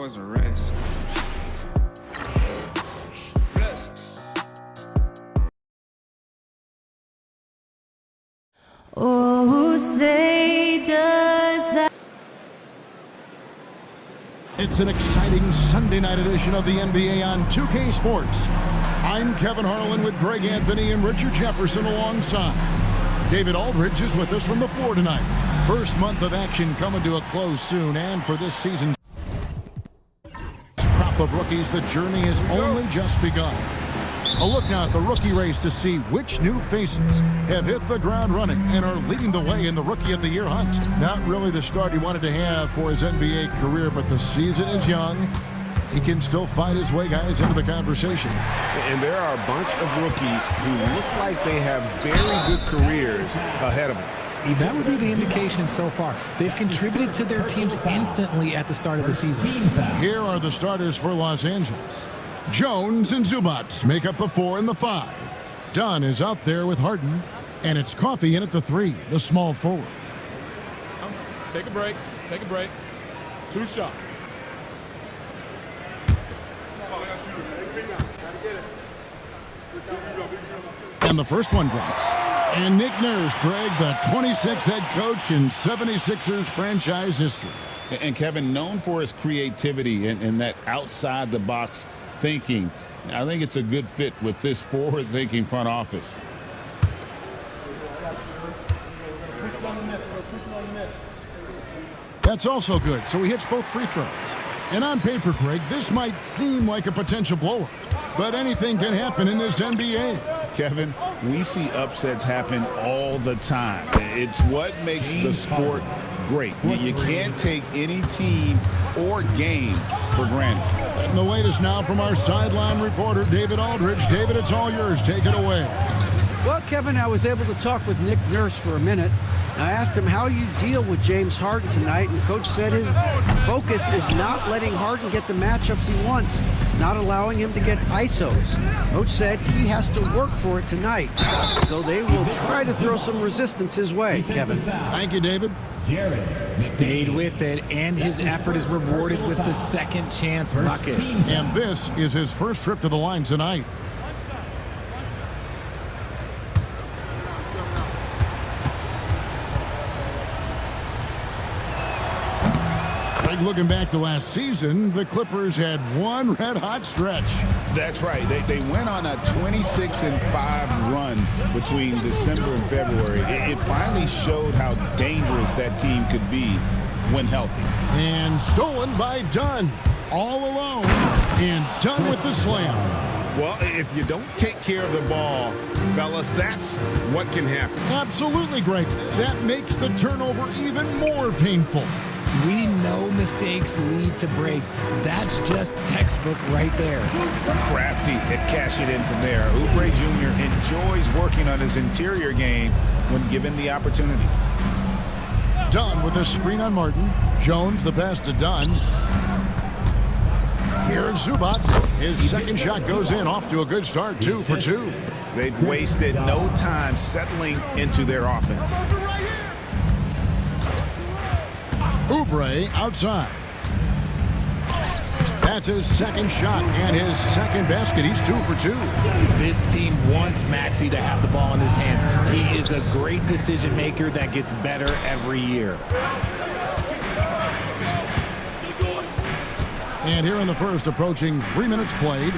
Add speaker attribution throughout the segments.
Speaker 1: was a rest.
Speaker 2: Oh, say does that.
Speaker 3: It's an exciting Sunday night edition of the NBA on 2K Sports. I'm Kevin Harlan with Greg Anthony and Richard Jefferson alongside. David Aldridge is with us from the floor tonight. First month of action coming to a close soon, and for this season's crop of rookies, the journey has only just begun. A look now at the rookie race to see which new faces have hit the ground running and are leading the way in the Rookie of the Year hunt. Not really the start he wanted to have for his NBA career, but the season is young. He can still fight his way, guys, into the conversation.
Speaker 4: And there are a bunch of rookies who look like they have very good careers ahead of them.
Speaker 5: That would be the indication so far. They've contributed to their teams instantly at the start of the season.
Speaker 3: Here are the starters for Los Angeles. Jones and Zubac make up the 4 and the 5. Dunn is out there with Harden, and it's Coffee in at the 3, the small forward.
Speaker 6: Take a break. Take a break. 2 shots.
Speaker 3: And the first one drops. And Nick Nurse, Greg, the 26th head coach in 76ers franchise history.
Speaker 4: And Kevin, known for his creativity and that outside-the-box thinking, I think it's a good fit with this forward-thinking front office.
Speaker 3: That's also good, so he hits both free throws. And on paper, Greg, this might seem like a potential blowout, but anything can happen in this NBA.
Speaker 4: Kevin, we see upsets happen all the time. It's what makes the sport great. You can't take any team or game for granted.
Speaker 3: And the latest now from our sideline reporter, David Aldridge. David, it's all yours. Take it away.
Speaker 7: Well, Kevin, I was able to talk with Nick Nurse for a minute. I asked him how you deal with James Harden tonight, and Coach said his focus is not letting Harden get the matchups he wants, not allowing him to get ISOs. Coach said he has to work for it tonight, so they will try to throw some resistance his way, Kevin.
Speaker 3: Thank you, David.
Speaker 5: Stayed with it, and his effort is rewarded with the second chance bucket.
Speaker 3: And this is his first trip to the line tonight. Looking back to last season, the Clippers had one red-hot stretch.
Speaker 4: That's right. They went on a 26-5 run between December and February. It finally showed how dangerous that team could be when healthy.
Speaker 3: And stolen by Dunn. All alone. And Dunn with the slam.
Speaker 4: Well, if you don't take care of the ball, fellas, that's what can happen.
Speaker 3: Absolutely, Greg. That makes the turnover even more painful.
Speaker 5: We know mistakes lead to breaks. That's just textbook right there.
Speaker 4: Crafty at cashing in from there. Oubre Jr. enjoys working on his interior game when given the opportunity.
Speaker 3: Dunn with a screen on Martin. Jones the pass to Dunn. Here's Zubac. His second shot goes in, off to a good start, 2 for 2.
Speaker 4: They've wasted no time settling into their offense.
Speaker 3: Oubre outside. That's his second shot and his second basket. He's 2 for 2.
Speaker 5: This team wants Maxey to have the ball in his hands. He is a great decision maker that gets better every year.
Speaker 3: And here in the first, approaching 3 minutes played.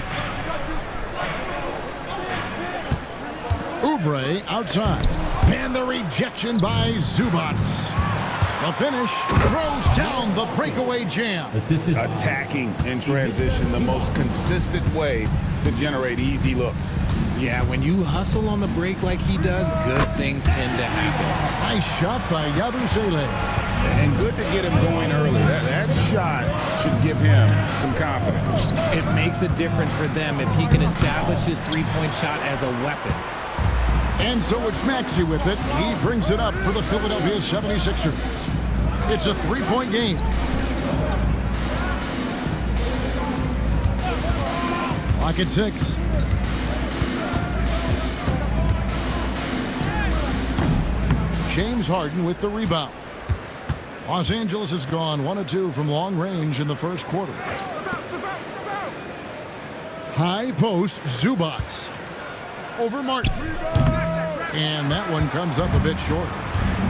Speaker 3: Oubre outside. And the rejection by Zubac. The finish, throws down the breakaway jam.
Speaker 4: Attacking in transition, the most consistent way to generate easy looks.
Speaker 5: Yeah, when you hustle on the break like he does, good things tend to happen.
Speaker 3: Nice shot by Yabusele.
Speaker 4: And good to get him going early. That shot should give him some confidence.
Speaker 5: It makes a difference for them if he can establish his three-point shot as a weapon.
Speaker 3: And so it's Maxey with it. He brings it up for the Philadelphia 76ers. It's a 3-point game. Clock at 6. James Harden with the rebound. Los Angeles has gone 1 of 2 from long range in the first quarter. High post, Zubats. Over Martin. And that one comes up a bit short.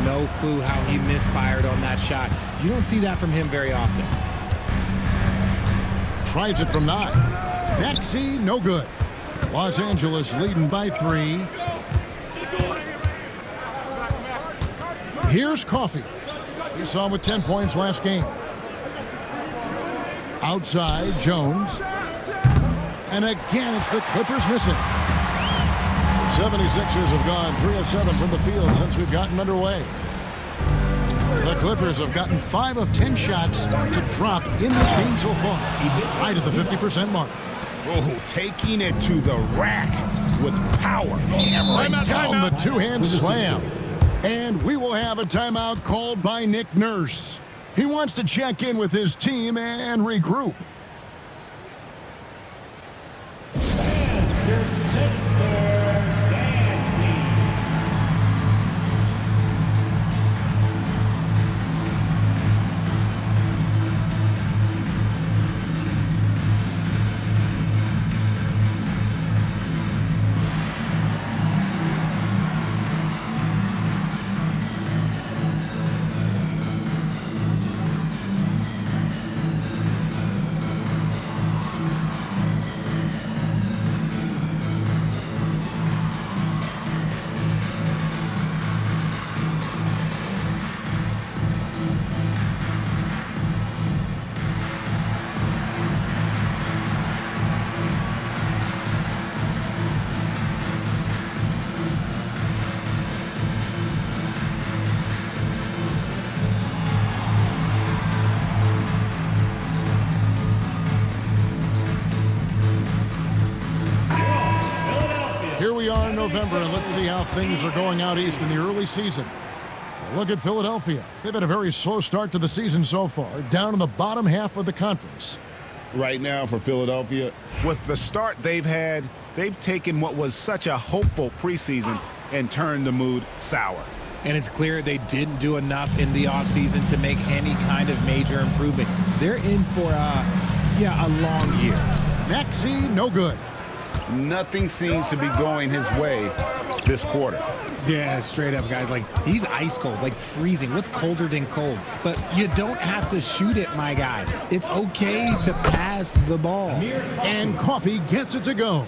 Speaker 5: No clue how he misfired on that shot. You don't see that from him very often.
Speaker 3: Tries it from 9. Maxey, no good. Los Angeles leading by 3. Here's Coffee. We saw him with 10 points last game. Outside, Jones. And again, it's the Clippers missing. 76ers have gone 3 of 7 from the field since we've gotten underway. The Clippers have gotten 5 of 10 shots to drop in this game so far. Right at the 50% mark.
Speaker 4: Oh, taking it to the rack with power.
Speaker 3: Hammering down the two-hand slam. And we will have a timeout called by Nick Nurse. He wants to check in with his team and regroup. Here we are in November, and let's see how things are going out east in the early season. Look at Philadelphia. They've had a very slow start to the season so far, down in the bottom half of the conference.
Speaker 4: Right now for Philadelphia, with the start they've had, they've taken what was such a hopeful preseason and turned the mood sour.
Speaker 5: And it's clear they didn't do enough in the offseason to make any kind of major improvement. They're in for a long year.
Speaker 3: Maxey, no good.
Speaker 4: Nothing seems to be going his way this quarter.
Speaker 5: Yeah, straight up, guys. Like, he's ice cold, like freezing. What's colder than cold? But you don't have to shoot it, my guy. It's okay to pass the ball.
Speaker 3: And Coffee gets it to go.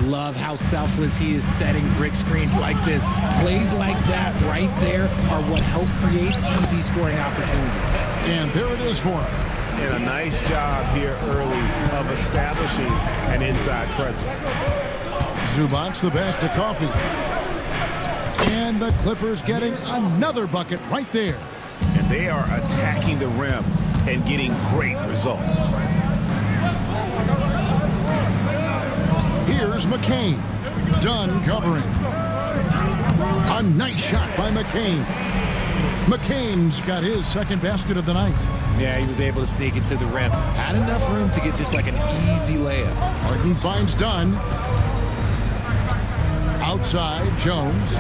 Speaker 5: Love how selfless he is setting brick screens like this. Plays like that right there are what help create easy scoring opportunities.
Speaker 3: And there it is for him.
Speaker 4: And a nice job here early of establishing an inside presence.
Speaker 3: Zubats the pass to Coffee. And the Clippers getting another bucket right there.
Speaker 4: And they are attacking the rim and getting great results.
Speaker 3: Here's McCain. Dunn covering. A nice shot by McCain. McCain's got his second basket of the night.
Speaker 5: Yeah, he was able to sneak it to the rim. Had enough room to get just like an easy layup.
Speaker 3: Harden finds Dunn. Outside, Jones.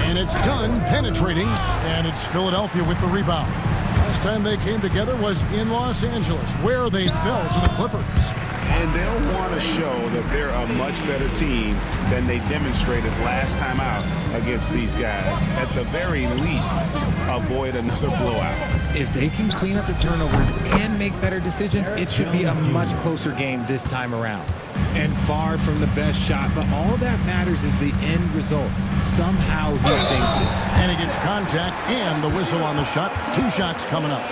Speaker 3: And it's Dunn penetrating. And it's Philadelphia with the rebound. Last time they came together was in Los Angeles, where they fell to the Clippers.
Speaker 4: And they'll want to show that they're a much better team than they demonstrated last time out against these guys. At the very least, avoid another blowout.
Speaker 5: If they can clean up the turnovers and make better decisions, it should be a much closer game this time around. And far from the best shot, but all that matters is the end result. Somehow he sinks it.
Speaker 3: And he gets contact and the whistle on the shot. 2 shots coming up.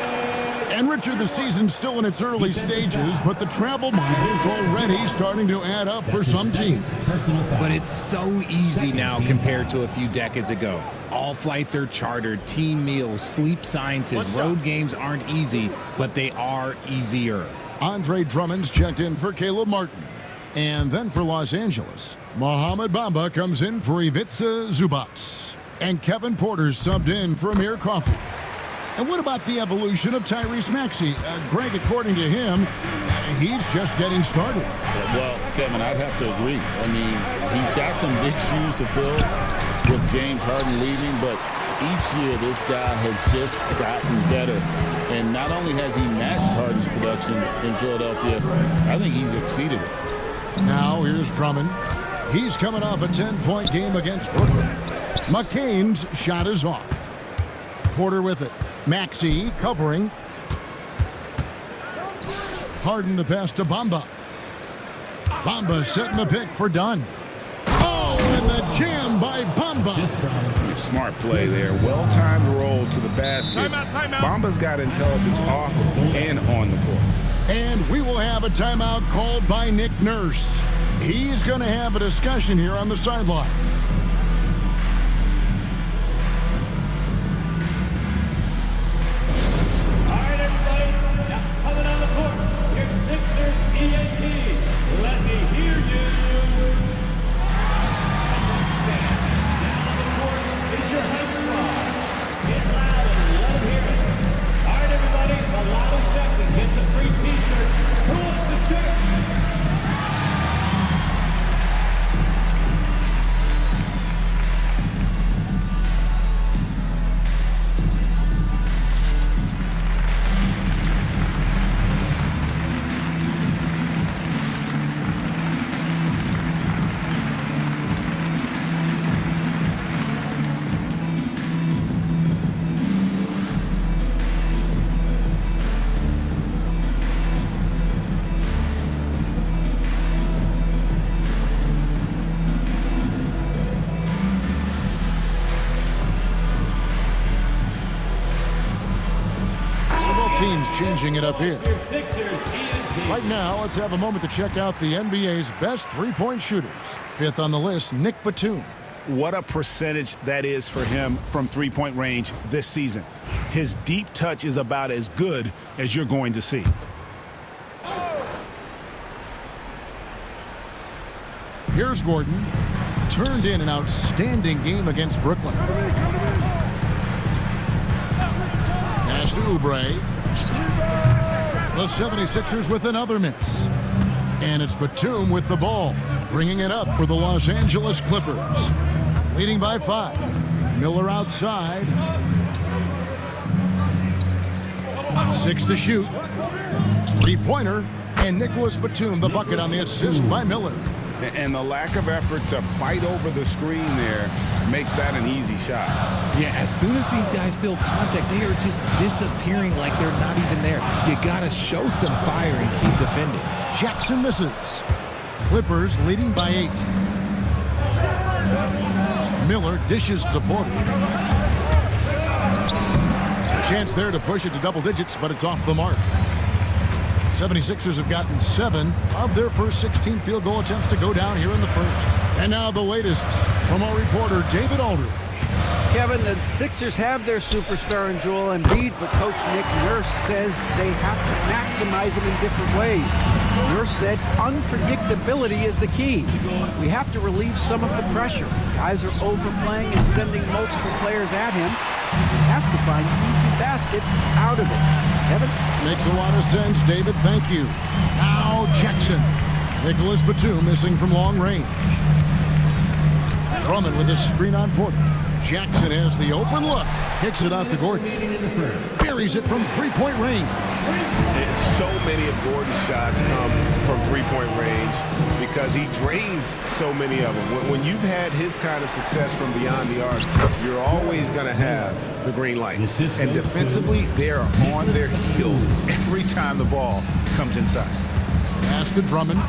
Speaker 3: And Richard, the season's still in its early stages, but the travel miles already starting to add up for some teams.
Speaker 5: But it's so easy now compared to a few decades ago. All flights are chartered, team meals, sleep scientists. Road games aren't easy, but they are easier.
Speaker 3: Andre Drummond's checked in for Caleb Martin. And then for Los Angeles, Mohamed Bamba comes in for Ivica Zubats. And Kevin Porter's subbed in for Amir Coffee. And what about the evolution of Tyrese Maxey? Greg, according to him, he's just getting started.
Speaker 1: Well, Kevin, I'd have to agree. I mean, he's got some big shoes to fill with James Harden leaving, but each year this guy has just gotten better. And not only has he matched Harden's production in Philadelphia, I think he's exceeded it.
Speaker 3: Now here's Drummond. He's coming off a 10-point game against Brooklyn. McCain's shot is off. Porter with it. Maxey covering. Harden the pass to Bamba. Bamba setting the pick for Dunn. Oh, and the jam by Bamba.
Speaker 4: Smart play there. Well-timed roll to the basket.
Speaker 6: Timeout.
Speaker 4: Bamba's got intelligence off and on the court.
Speaker 3: And we will have a timeout called by Nick Nurse. He's going to have a discussion here on the sideline.
Speaker 8: All right, everybody, now coming on the court, your Sixers EAT. Let me hear you. Down on the court is your high squad. Get loud and let them hear it. All right, everybody, the loudest section gets a free T-shirt. Who wants the shirt?
Speaker 3: Teams changing it up here. Right now, let's have a moment to check out the NBA's best three-point shooters. Fifth on the list, Nick Batum.
Speaker 4: What a percentage that is for him from three-point range this season. His deep touch is about as good as you're going to see.
Speaker 3: Here's Gordon. Turned in an outstanding game against Brooklyn. Pass to Oubre. The 76ers with another miss. And it's Batum with the ball, bringing it up for the Los Angeles Clippers. Leading by 5. Miller outside. 6 to shoot. Three-pointer. And Nicholas Batum, the bucket on the assist by Miller.
Speaker 4: And the lack of effort to fight over the screen there makes that an easy shot.
Speaker 5: Yeah, as soon as these guys feel contact, they are just disappearing like they're not even there. You got to show some fire and keep defending.
Speaker 3: Jackson misses. Clippers leading by 8. Miller dishes to Porter. A chance there to push it to double digits, but it's off the mark. 76ers have gotten 7 of their first 16 field goal attempts to go down here in the first. And now the latest from our reporter, David Aldridge.
Speaker 7: Kevin, the Sixers have their superstar in Joel Embiid, but Coach Nick Nurse says they have to maximize him in different ways. Nurse said unpredictability is the key. We have to relieve some of the pressure. Guys are overplaying and sending multiple players at him. We have to find easy baskets out of it. Kevin?
Speaker 3: Makes a lot of sense, David. Thank you. Now Jackson. Nicholas Batum missing from long range. Drummond with a screen on Porter. Jackson has the open look. Kicks it out to Gordon. Buries it from three-point range.
Speaker 9: And so many of Gordon's shots come from three-point range because he drains so many of them. When you've had his kind of success from beyond the arc, you're always going to have the green light.
Speaker 4: And defensively, they're on their heels every time the ball comes inside.
Speaker 3: Pass to Drummond.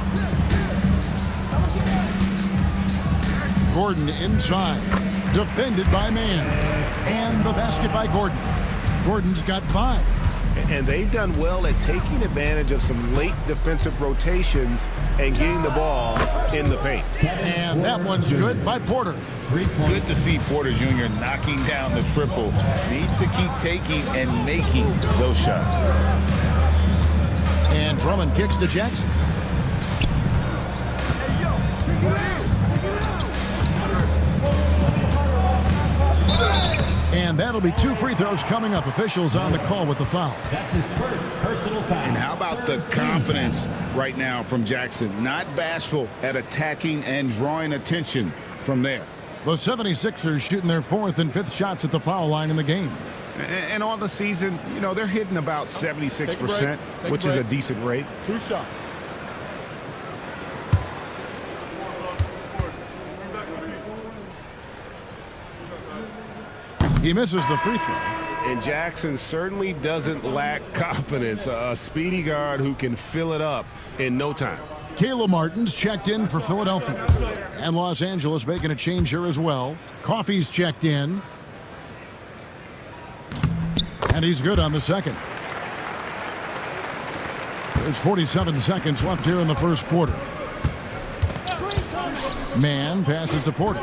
Speaker 3: Gordon inside. Defended by Man. And the basket by Gordon. Gordon's got 5.
Speaker 9: And they've done well at taking advantage of some late defensive rotations and getting the ball in the paint.
Speaker 3: And that one's good by Porter.
Speaker 4: Good to see Porter Jr. knocking down the triple. Needs to keep taking and making those shots.
Speaker 3: And Drummond kicks to Jackson. And that'll be 2 free throws coming up. Officials on the call with the foul.
Speaker 8: That's his first personal foul.
Speaker 4: And how about the confidence right now from Jackson? Not bashful at attacking and drawing attention from there.
Speaker 3: The 76ers shooting their 4th and 5th shots at the foul line in the game.
Speaker 9: And on the season, you know, they're hitting about 76%, which is a decent rate.
Speaker 6: 2 shots.
Speaker 3: He misses the free throw.
Speaker 9: And Jackson certainly doesn't lack confidence. A speedy guard who can fill it up in no time.
Speaker 3: Caleb Martin's checked in for Philadelphia. And Los Angeles making a change here as well. Coffey's checked in. And he's good on the second. There's 47 seconds left here in the first quarter. Mann passes to Porter.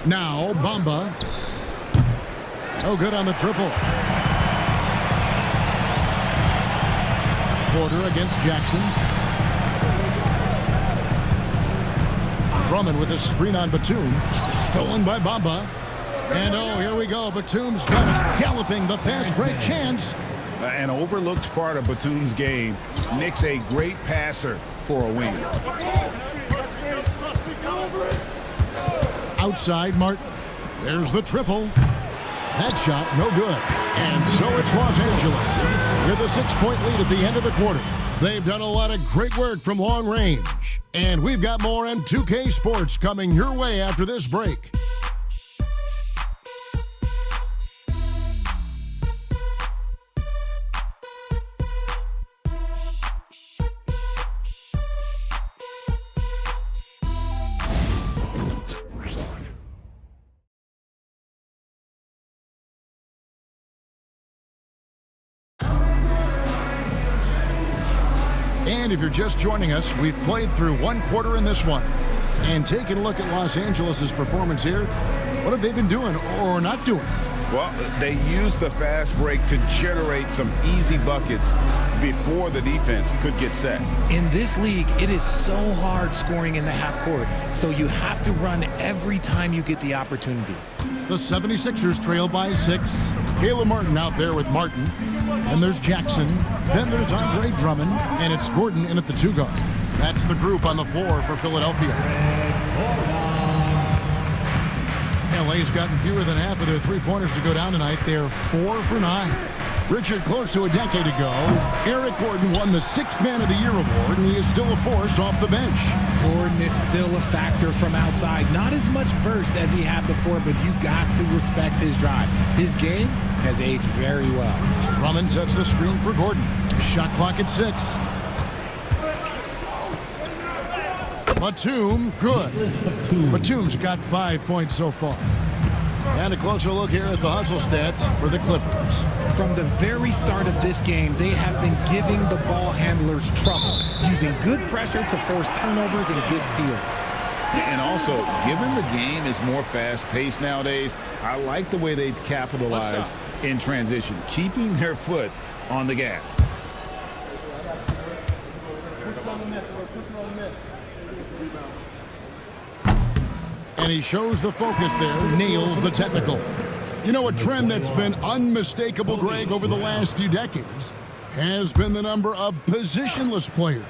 Speaker 3: Now Bamba. Oh, good on the triple. Porter against Jackson. Drummond with a screen on Batum. Stolen by Bamba. And oh, here we go. Batum's got it. Galloping the fast break chance.
Speaker 4: An overlooked part of Batum's game. Nick's a great passer for a winger.
Speaker 3: Outside Martin. There's the triple. That shot, no good. And so it's Los Angeles with a 6-point lead at the end of the quarter. They've done a lot of great work from long range. And we've got more on 2K Sports coming your way after this break. And if you're just joining us, we've played through 1 quarter in this one. And taking a look at Los Angeles' performance here, what have they been doing or not doing?
Speaker 4: Well, they used the fast break to generate some easy buckets before the defense could get set.
Speaker 5: In this league, it is so hard scoring in the half court, so you have to run every time you get the opportunity.
Speaker 3: The 76ers trail by 6. Caleb Martin out there with Martin. And there's Jackson. Then there's Andre Drummond. And it's Gordon in at the 2 guard. That's the group on the floor for Philadelphia. LA's gotten fewer than half of their 3-pointers to go down tonight. They're 4 for 9. Richard, close to a decade ago, Eric Gordon won the 6th Man of the Year award, and he is still a force off the bench.
Speaker 5: Gordon is still a factor from outside. Not as much burst as he had before, but you got to respect his drive. His game has aged very well.
Speaker 3: Drummond sets the screen for Gordon. Shot clock at 6. Batum, good. Batum's got 5 points so far. And a closer look here at the hustle stats for the Clippers.
Speaker 5: From the very start of this game, they have been giving the ball handlers trouble, using good pressure to force turnovers and get steals.
Speaker 4: And also, given the game is more fast-paced nowadays, I like the way they've capitalized in transition, keeping their foot on the gas.
Speaker 3: And he shows the focus there, nails the technical. You know, a trend that's been unmistakable, Greg, over the last few decades has been the number of positionless players.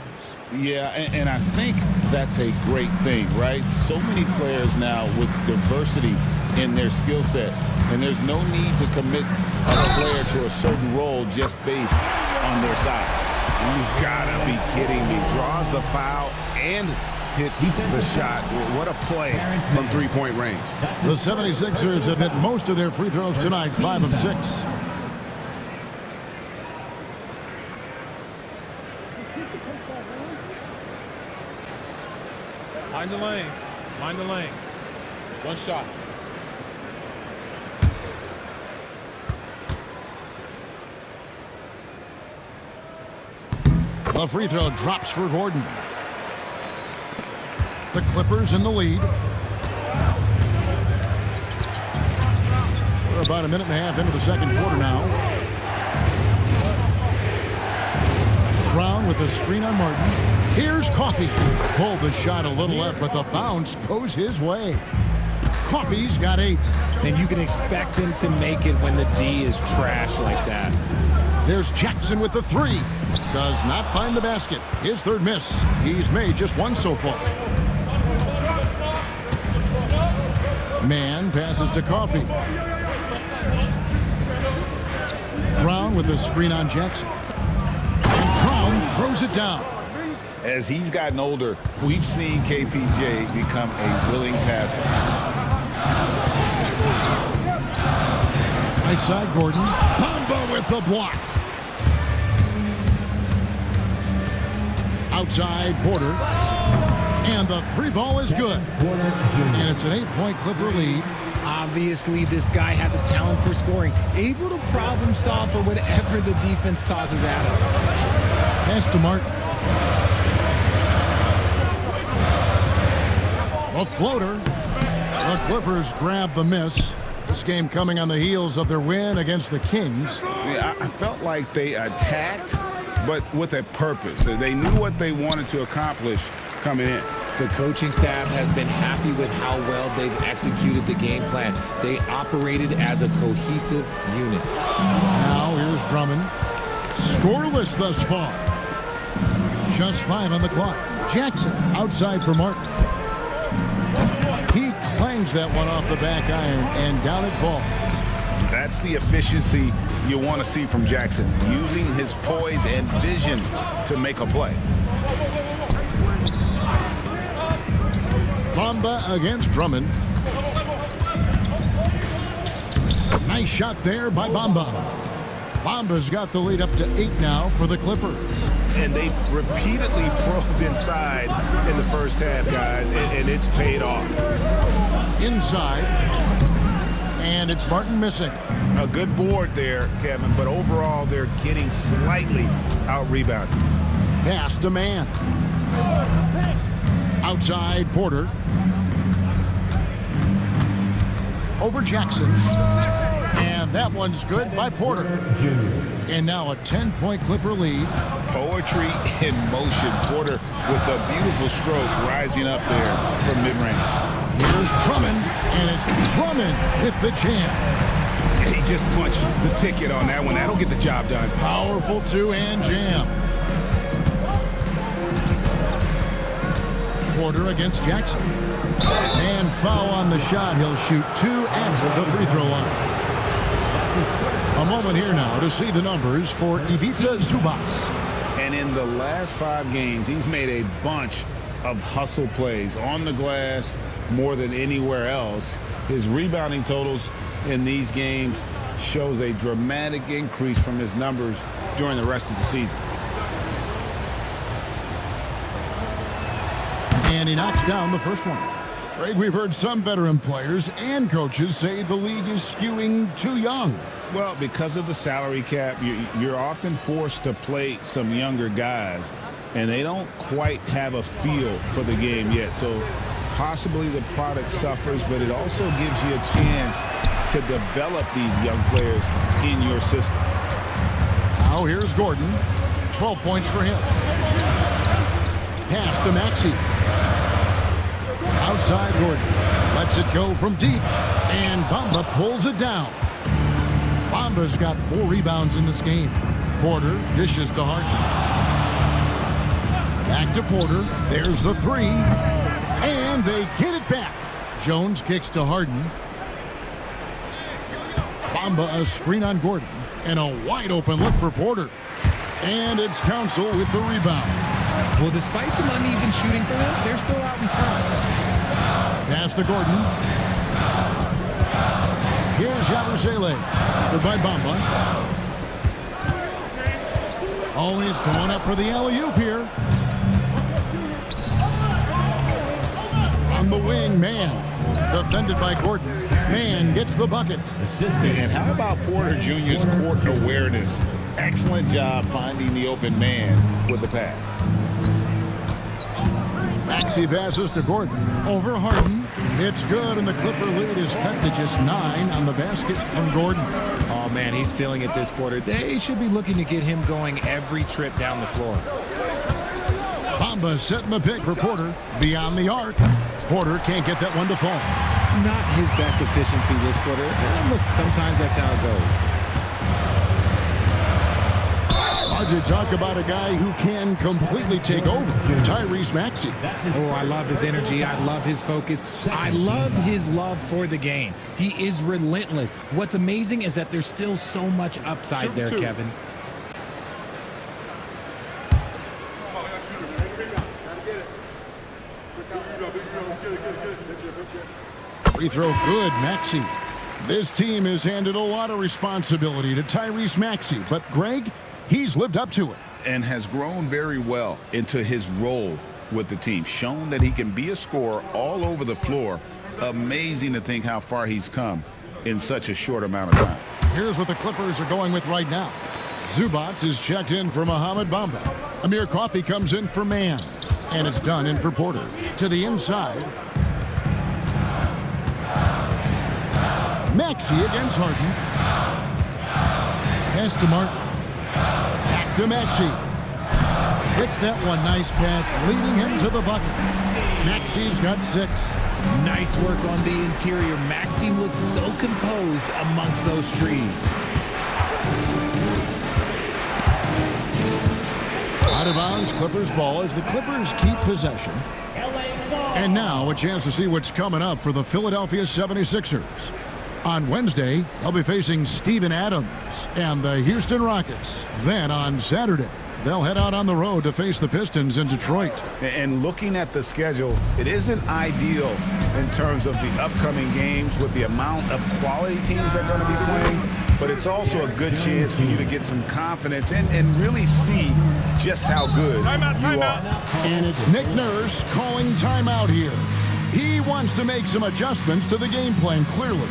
Speaker 4: Yeah, and I think that's a great thing, right? So many players now with diversity in their skill set, and there's no need to commit a player to a certain role just based on their size.
Speaker 9: You've got to be kidding me. Draws the foul and hits the shot. What a play from 3-point range.
Speaker 3: The 76ers have hit most of their free throws tonight, 5 of 6.
Speaker 6: Mind the lanes. Mind the lanes. 1 shot.
Speaker 3: The free throw drops for Gordon. The Clippers in the lead. We're about a minute and a half into the second quarter now. Brown with a screen on Martin. Here's Coffey. Pulled the shot a little left, but the bounce goes his way. Coffey's got 8.
Speaker 5: And you can expect him to make it when the D is trash like that.
Speaker 3: There's Jackson with the 3. Does not find the basket. His 3rd miss. He's made just 1 so far. Man passes to Coffee. Brown with the screen on Jackson. And Brown throws it down.
Speaker 4: As he's gotten older, we've seen KPJ become a willing passer.
Speaker 3: Right side, Gordon. Bamba with the block. Outside, Porter. And the three ball is good. And it's an 8-point Clipper lead.
Speaker 5: Obviously, this guy has a talent for scoring, able to problem solve for whatever the defense tosses at him.
Speaker 3: Pass to Martin. A floater. The Clippers grab the miss. This game coming on the heels of their win against the Kings.
Speaker 4: I felt like they attacked, but with a purpose. They knew what they wanted to accomplish coming in.
Speaker 5: The coaching staff has been happy with how well they've executed the game plan. They operated as a cohesive unit.
Speaker 3: Now here's Drummond. Scoreless thus far. Just 5 on the clock. Jackson outside for Martin. He clangs that one off the back iron, and down it falls.
Speaker 4: That's the efficiency you want to see from Jackson, using his poise and vision to make a play.
Speaker 3: Bamba against Drummond. Nice shot there by Bamba. Bamba's got the lead up to 8 now for the Clippers.
Speaker 9: And they've repeatedly probed inside in the first half, guys, and it's paid off.
Speaker 3: Inside. And it's Martin missing.
Speaker 9: A good board there, Kevin, but overall they're getting slightly out-rebounded.
Speaker 3: Pass to Man. Outside, Porter. Over Jackson. And that one's good by Porter. And now a 10-point Clipper lead.
Speaker 4: Poetry in motion. Porter with a beautiful stroke rising up there from mid-range.
Speaker 3: Here's Drummond, and it's Drummond with the jam.
Speaker 9: He just punched the ticket on that one. That'll get the job done.
Speaker 3: Powerful two-hand jam. Porter against Jackson. And foul on the shot. He'll shoot 2 at the free throw line. A moment here now to see the numbers for Ivica Zubac.
Speaker 4: And in the last 5 games, he's made a bunch of hustle plays on the glass more than anywhere else. His rebounding totals in these games shows a dramatic increase from his numbers during the rest of the season.
Speaker 3: And he knocks down the first one. Greg, we've heard some veteran players and coaches say the league is skewing too young.
Speaker 4: Well, because of the salary cap, you're often forced to play some younger guys, and they don't quite have a feel for the game yet. So possibly the product suffers, but it also gives you a chance to develop these young players in your system.
Speaker 3: Now here's Gordon. 12 points for him. Pass to Maxey. Outside Gordon. Lets it go from deep. And Bamba pulls it down. Bamba's got 4 rebounds in this game. Porter dishes to Harden. Back to Porter. There's the 3. And they get it back. Jones kicks to Harden. Bamba a screen on Gordon. And a wide open look for Porter. And it's Council with the rebound.
Speaker 5: Well, despite some uneven shooting for them, they're still out in front.
Speaker 3: Pass to Gordon. Here's Yabusele. Covered by Bamba. Always going up for the alley-oop here. On the wing, Man. Defended by Gordon. Man gets the bucket.
Speaker 4: And how about Porter Jr.'s court awareness? Excellent job finding the open man with the pass.
Speaker 3: Maxey passes to Gordon. Over Harden. It's good, and the Clipper lead is cut to just 9 on the basket from Gordon.
Speaker 5: Oh, man, he's feeling it this quarter. They should be looking to get him going every trip down the floor.
Speaker 3: Bamba setting the pick for Porter. Beyond the arc. Porter can't get that one to fall.
Speaker 5: Not his best efficiency this quarter. Look, sometimes that's how it goes.
Speaker 3: Hard to talk about a guy who can completely take over. Tyrese Maxey.
Speaker 5: Oh, I love his energy. I love his focus. I love his love for the game. He is relentless. What's amazing is that there's still so much upside there, Kevin.
Speaker 3: Free throw good, Maxey. This team has handed a lot of responsibility to Tyrese Maxey, but Greg, he's lived up to it.
Speaker 4: And has grown very well into his role with the team. Shown that he can be a scorer all over the floor. Amazing to think how far he's come in such a short amount of time.
Speaker 3: Here's what the Clippers are going with right now. Zubac is checked in for Mohamed Bamba. Amir Coffey comes in for Mann. And it's done in for Porter. To the inside. Maxey against Harden. Pass to Martin. Back to Maxey. Hits that one. Nice pass, leading him to the bucket. Maxey's got 6.
Speaker 5: Nice work on the interior. Maxey looks so composed amongst those trees.
Speaker 3: Out of bounds, Clippers ball as the Clippers keep possession. And now a chance to see what's coming up for the Philadelphia 76ers. On Wednesday, they'll be facing Steven Adams and the Houston Rockets. Then on Saturday, they'll head out on the road to face the Pistons in Detroit.
Speaker 4: And looking at the schedule, it isn't ideal in terms of the upcoming games with the amount of quality teams they're going to be playing, but it's also a good chance for you to get some confidence and really see just how good you are.
Speaker 3: And it's Nick Nurse calling timeout here. He wants to make some adjustments to the game plan, clearly.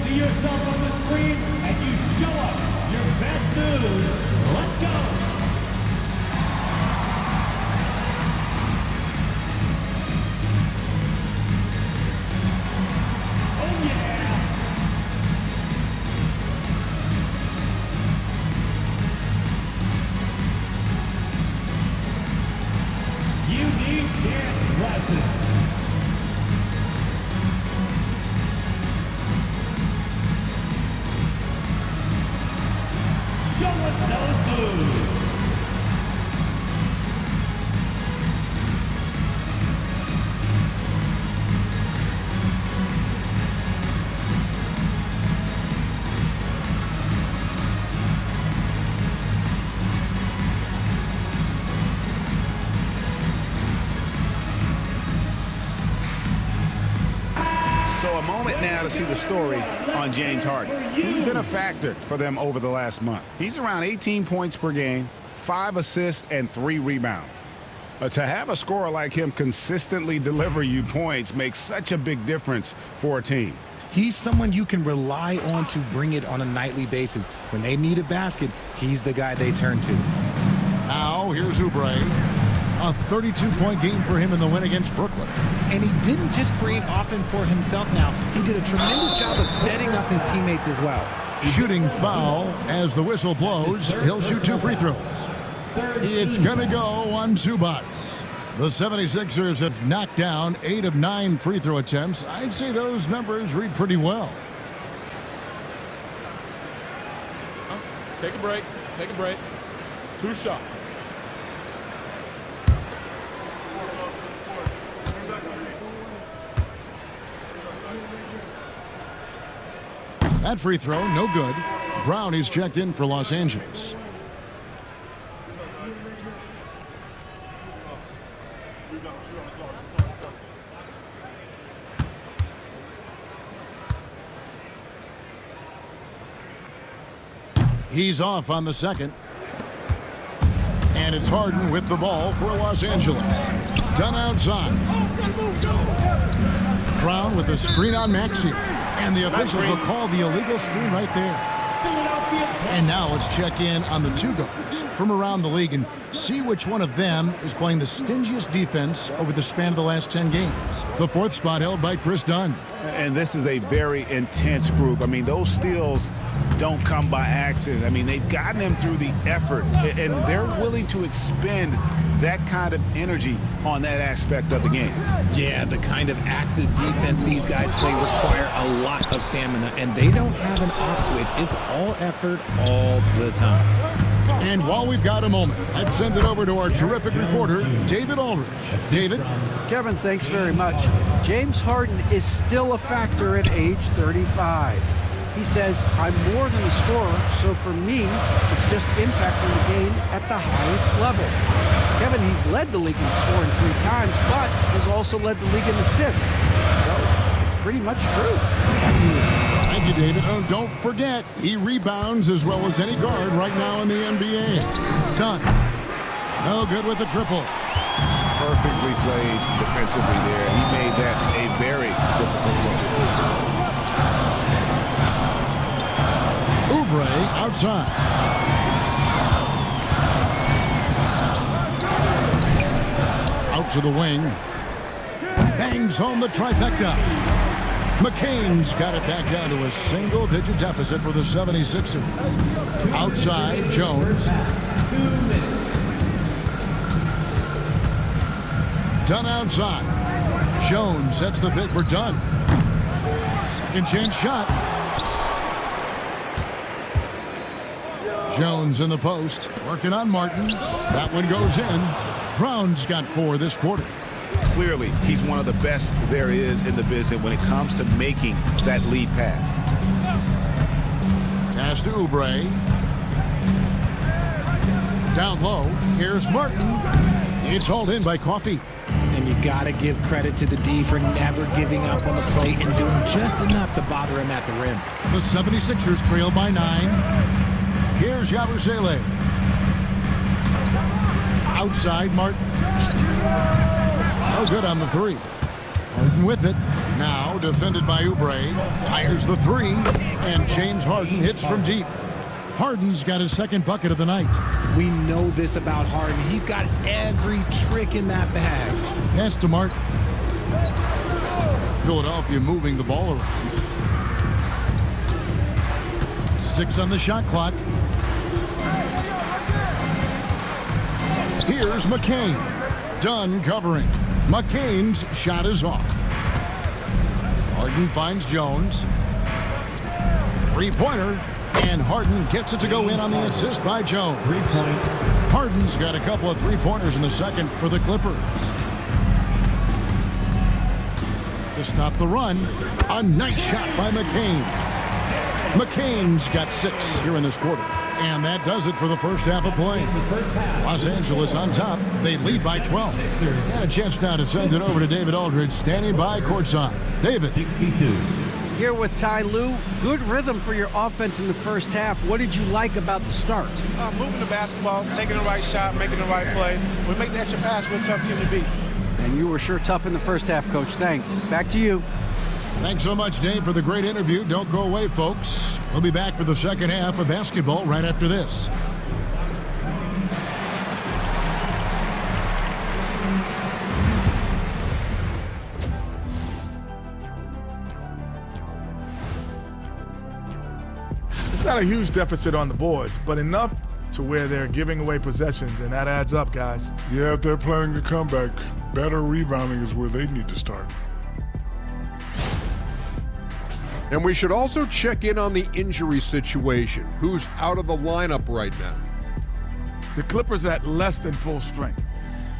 Speaker 8: See yourself on the screen and you show us your best moves. Let's go. Oh yeah. You need dance lessons. Show us those moves.
Speaker 4: So a moment now to see the story on James Harden. He's been a factor for them over the last month. He's around 18 points per game, 5 assists, and 3 rebounds. But to have a scorer like him consistently deliver you points makes such a big difference for a team.
Speaker 5: He's someone you can rely on to bring it on a nightly basis. When they need a basket, he's the guy they turn to.
Speaker 3: Now, here's Oubre. A 32-point game for him in the win against Brooklyn.
Speaker 5: And he didn't just create offense for himself now. He did a tremendous job of setting up his teammates as well.
Speaker 3: Shooting foul as the whistle blows. He'll shoot 2 free throws. It's going to go on Zubac. The 76ers have knocked down 8 of 9 free throw attempts. I'd say those numbers read pretty well.
Speaker 6: Take a break. Take a break. 2 shots.
Speaker 3: That free throw, no good. Brown is checked in for Los Angeles. He's off on the second. And it's Harden with the ball for Los Angeles. Done outside. Brown with the screen on Maxey. And the officials will call the illegal screen right there. And now let's check in on the 2 guards from around the league and see which one of them is playing the stingiest defense over the span of the last 10 games. The 4th spot held by Chris Dunn.
Speaker 4: And this is a very intense group. I mean, those steals don't come by accident. I mean, they've gotten them through the effort, and they're willing to expend that kind of energy on that aspect of the game.
Speaker 5: Yeah, the kind of active defense these guys play require a lot of stamina, and they don't have an off switch. It's all effort all the time.
Speaker 3: And while we've got a moment, let's send it over to our terrific reporter, David Aldridge. David?
Speaker 7: Kevin, thanks very much. James Harden is still a factor at age 35. He says, I'm more than a scorer, so for me, it's just impacting the game at the highest level. Kevin, he's led the league in scoring 3 times, but has also led the league in assists. So it's pretty much true. Back to you.
Speaker 3: Thank you, David. Oh, don't forget, he rebounds as well as any guard right now in the NBA. Done. No good with the triple.
Speaker 4: Perfectly played defensively there. He made that a very difficult look.
Speaker 3: Oubre outside. Out to the wing. Bangs home the trifecta. McCain's got it back down to a single-digit deficit for the 76ers. Outside, Jones. Dunn outside. Jones sets the pick for Dunn. Second chance shot. Jones in the post, working on Martin. That one goes in. Brown's got 4 this quarter.
Speaker 4: Clearly, he's one of the best there is in the business when it comes to making that lead pass.
Speaker 3: Pass to Oubre. Down low, here's Martin. It's hauled in by Coffey.
Speaker 5: And you got to give credit to the D for never giving up on the plate and doing just enough to bother him at the rim.
Speaker 3: The 76ers trail by 9. Here's Yabusele. Outside, Martin. No good on the 3. Harden with it. Now defended by Oubre. Fires the 3. And James Harden hits from deep. Harden's got his second bucket of the night.
Speaker 5: We know this about Harden. He's got every trick in that bag.
Speaker 3: Pass to Martin. Philadelphia moving the ball around. 6 on the shot clock. Here's McCain. Dunn covering. McCain's shot is off. Harden finds Jones. 3-pointer. And Harden gets it to go in on the assist by Jones.
Speaker 8: 3-point.
Speaker 3: Harden's got a couple of 3-pointers in the second for the Clippers. To stop the run, a nice shot by McCain. McCain's got 6 here in this quarter. And that does it for the first half of play. Los Angeles on top. They lead by 12. And a chance now to send it over to David Aldridge, standing by courtside. David.
Speaker 8: 62.
Speaker 7: Here with Ty Lue. Good rhythm for your offense in the first half. What did you like about the start?
Speaker 10: Moving the basketball, taking the right shot, making the right play. When we make the extra pass, we're a tough team to beat.
Speaker 7: And you were sure tough in the first half, Coach. Thanks. Back to you.
Speaker 3: Thanks so much, Dave, for the great interview. Don't go away, folks. We'll be back for the second half of basketball right after this.
Speaker 6: It's not a huge deficit on the boards, but enough to where they're giving away possessions, and that adds up, guys.
Speaker 11: Yeah, if they're playing a comeback, better rebounding is where they need to start.
Speaker 12: And we should also check in on the injury situation. Who's out of the lineup right now?
Speaker 6: The Clippers at less than full strength.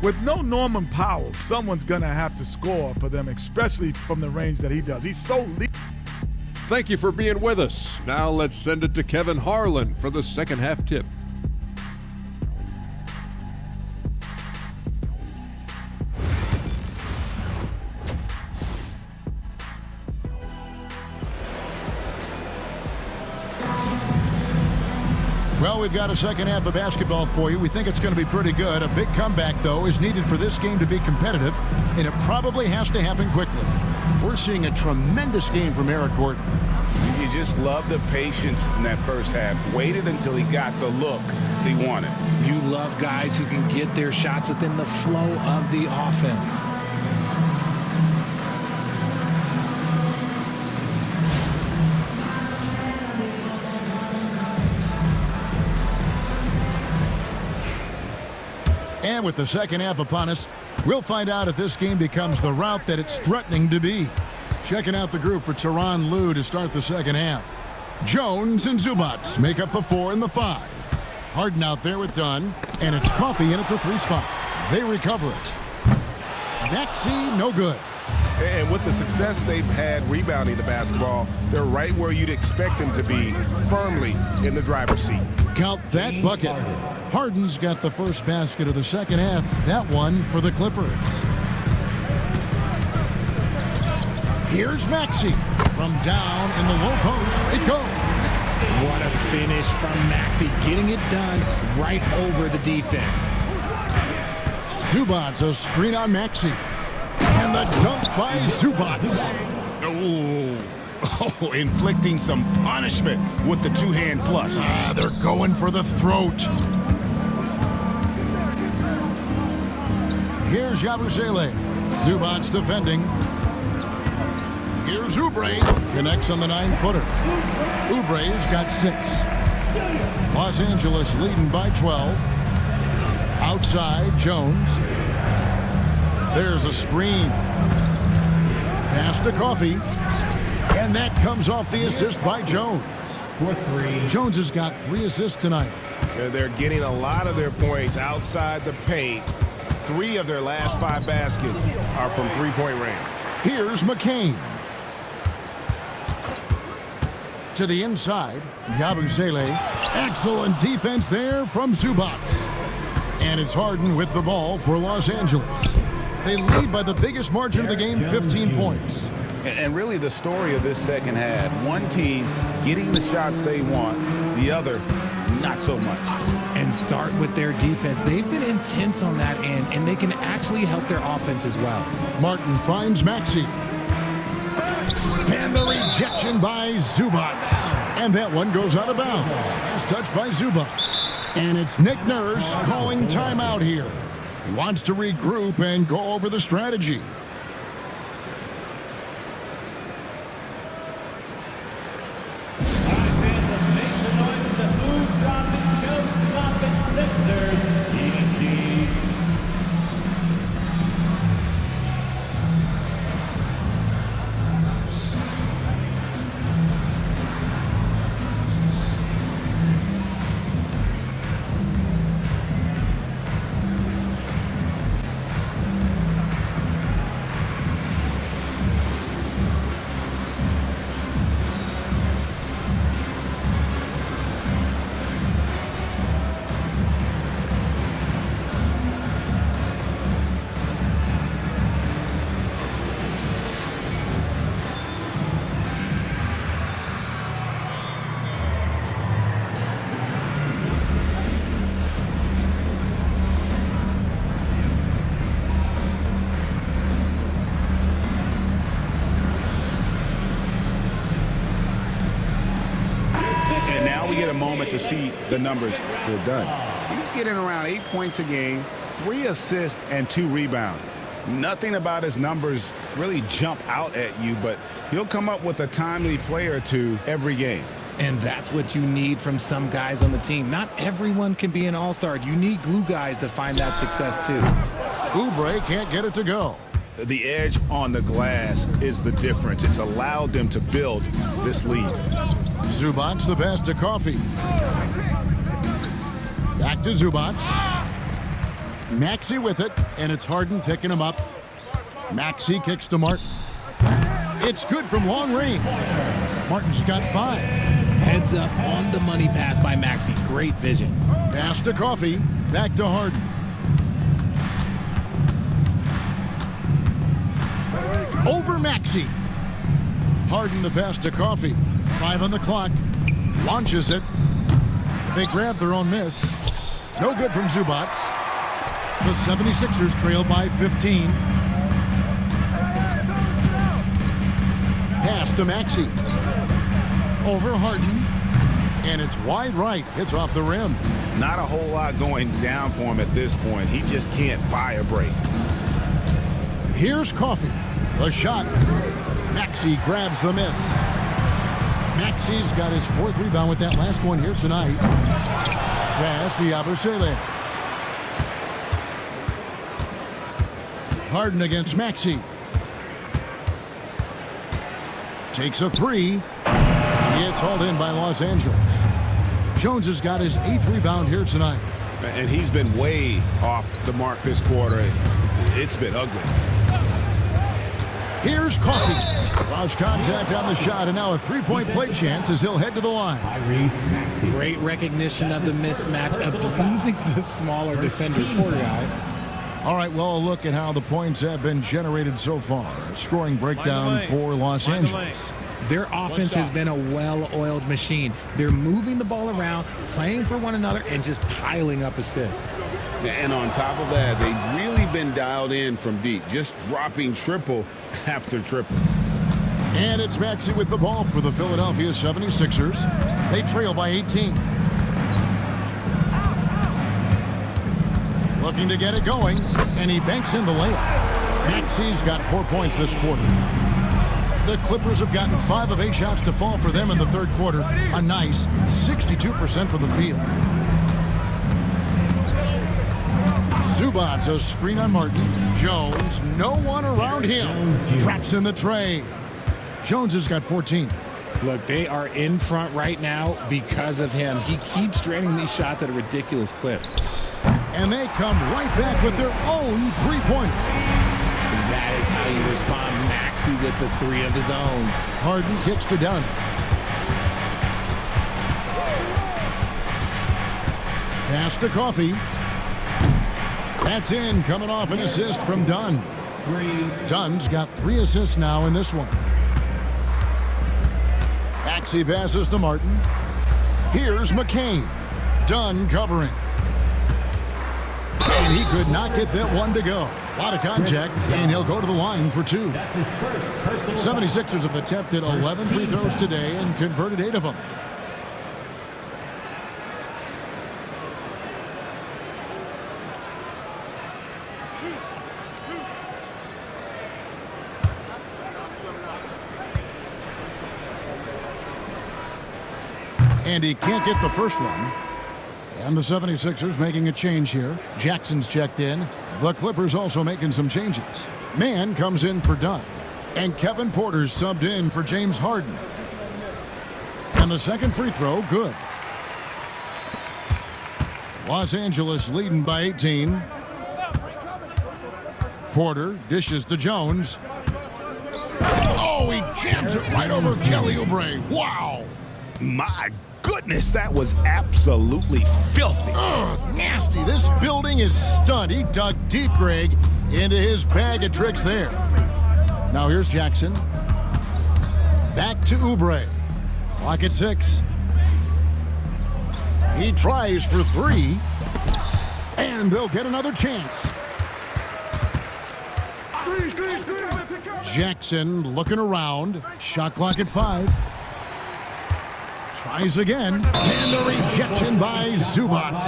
Speaker 6: With no Norman Powell, someone's going to have to score for them, especially from the range that he does. He's so lethal.
Speaker 12: Thank you for being with us. Now let's send it to Kevin Harlan for the second half tip.
Speaker 3: Well, we've got a second half of basketball for you. We think it's going to be pretty good. A big comeback, though, is needed for this game to be competitive, and it probably has to happen quickly. We're seeing a tremendous game from Eric Gordon.
Speaker 4: You just love the patience in that first half. Waited until he got the look he wanted.
Speaker 5: You love guys who can get their shots within the flow of the offense.
Speaker 3: And with the second half upon us, we'll find out if this game becomes the rout that it's threatening to be. Checking out the group for Tyronn Lue to start the second half. Jones and Zubac make up the 4 and the 5. Harden out there with Dunn, and it's Coffee in at the 3 spot. They recover it. Maxey, no good.
Speaker 9: And with the success they've had rebounding the basketball, they're right where you'd expect them to be, firmly in the driver's seat.
Speaker 3: Count that bucket. Harden's got the first basket of the second half. That one for the Clippers. Here's Maxey. From down in the low post, it goes.
Speaker 5: What a finish from Maxey, getting it done right over the defense.
Speaker 3: Zubac, a screen on Maxey. And the dunk by Zubac.
Speaker 4: Oh, inflicting some punishment with the two-hand flush.
Speaker 3: They're going for the throat. Here's Yabusele. Zubac defending. Here's Oubre. Connects on the 9-footer. Oubre's got 6. Los Angeles leading by 12. Outside, Jones. There's a screen. Pass to Coffee. And that comes off the assist by Jones. Jones has got 3 assists tonight.
Speaker 9: They're getting a lot of their points outside the paint. 3 of their last 5 baskets are from three-point range.
Speaker 3: Here's McCain. To the inside, Yabusele. Excellent defense there from Zubac. And it's Harden with the ball for Los Angeles. They lead by the biggest margin of the game, 15 points.
Speaker 4: And really the story of this second half, one team getting the shots they want, the other not so much.
Speaker 5: And start with their defense. They've been intense on that end, and they can actually help their offense as well.
Speaker 3: Martin finds Maxey. And the rejection by Zubac. And that one goes out of bounds. Last touch by Zubac. And it's Nick Nurse calling timeout here. He wants to regroup and go over the strategy.
Speaker 4: A moment to see the numbers for Dunn. He's getting around 8 points a game, 3 assists, and 2 rebounds. Nothing about his numbers really jump out at you, but he'll come up with a timely play or 2 every game.
Speaker 5: And that's what you need from some guys on the team. Not everyone can be an all-star. You need glue guys to find that success too.
Speaker 3: Oubre can't get it to go.
Speaker 4: The edge on the glass is the difference. It's allowed them to build this lead.
Speaker 3: Zubac the pass to Coffee. Back to Zubac. Maxey with it, and it's Harden picking him up. Maxey kicks to Martin. It's good from long range. Martin's got 5.
Speaker 5: Heads up on the money pass by Maxey. Great vision.
Speaker 3: Pass to Coffee. Back to Harden. Over Maxey. Harden the pass to Coffee. 5 on the clock. Launches it. They grab their own miss. No good from Zubac. The 76ers trail by 15. Pass to Maxey. Over Harden. And it's wide right. Hits off the rim.
Speaker 4: Not a whole lot going down for him at this point. He just can't buy a break.
Speaker 3: Here's Coffee. The shot. Maxey grabs the miss. Maxey's got his 4th rebound with that last one here tonight. Pass to Yabusele. Harden against Maxey. Takes a three. It's hauled in by Los Angeles. Jones has got his 8th rebound here tonight.
Speaker 9: And he's been way off the mark this quarter. It's been ugly.
Speaker 3: Here's Coffey. Cross contact on the shot, and now a three-point play chance as he'll head to the line.
Speaker 5: Great recognition of the mismatch, abusing the smaller defender, poor guy.
Speaker 3: All right, well, a look at how the points have been generated so far. A scoring breakdown for Los Angeles.
Speaker 5: Their offense has been a well-oiled machine. They're moving the ball around, playing for one another, and just piling up assists.
Speaker 4: And on top of that, they've really been dialed in from deep, just dropping triple after triple.
Speaker 3: And it's Maxey with the ball for the Philadelphia 76ers. They trail by 18. Looking to get it going, and he banks in the layup. Maxey's got 4 points this quarter. The Clippers have gotten 5 of 8 shots to fall for them in the third quarter. A nice 62% from the field. Zubac, a screen on Martin. Jones, no one around him. Traps in the tray. Jones has got 14.
Speaker 5: Look, they are in front right now because of him. He keeps draining these shots at a ridiculous clip.
Speaker 3: And they come right back with their own three-pointer.
Speaker 5: That is how you respond. Maxey with the 3 of his own.
Speaker 3: Harden kicks to Dunn. Pass to Coffey. That's in, coming off an assist from Dunn. Dunn's got 3 assists now in this one. Maxey passes to Martin. Here's McCain. Dunn covering. And he could not get that one to go. A lot of contact, and he'll go to the line for 2. 76ers have attempted 11 free throws today and converted 8 of them. And he can't get the first one. And the 76ers making a change here. Jackson's checked in. The Clippers also making some changes. Mann comes in for Dunn. And Kevin Porter's subbed in for James Harden. And the second free throw, good. Los Angeles leading by 18. Porter dishes to Jones. Oh, he jams it right over Kelly Oubre. Wow.
Speaker 9: My goodness, that was absolutely filthy.
Speaker 3: Ugh, nasty. This building is stunned. He dug deep, Greg, into his bag of tricks there. Now here's Jackson. Back to Oubre. Clock at 6. He tries for 3. And they'll get another chance. Jackson looking around. Shot clock at 5. Tries again, and a rejection by Zubac.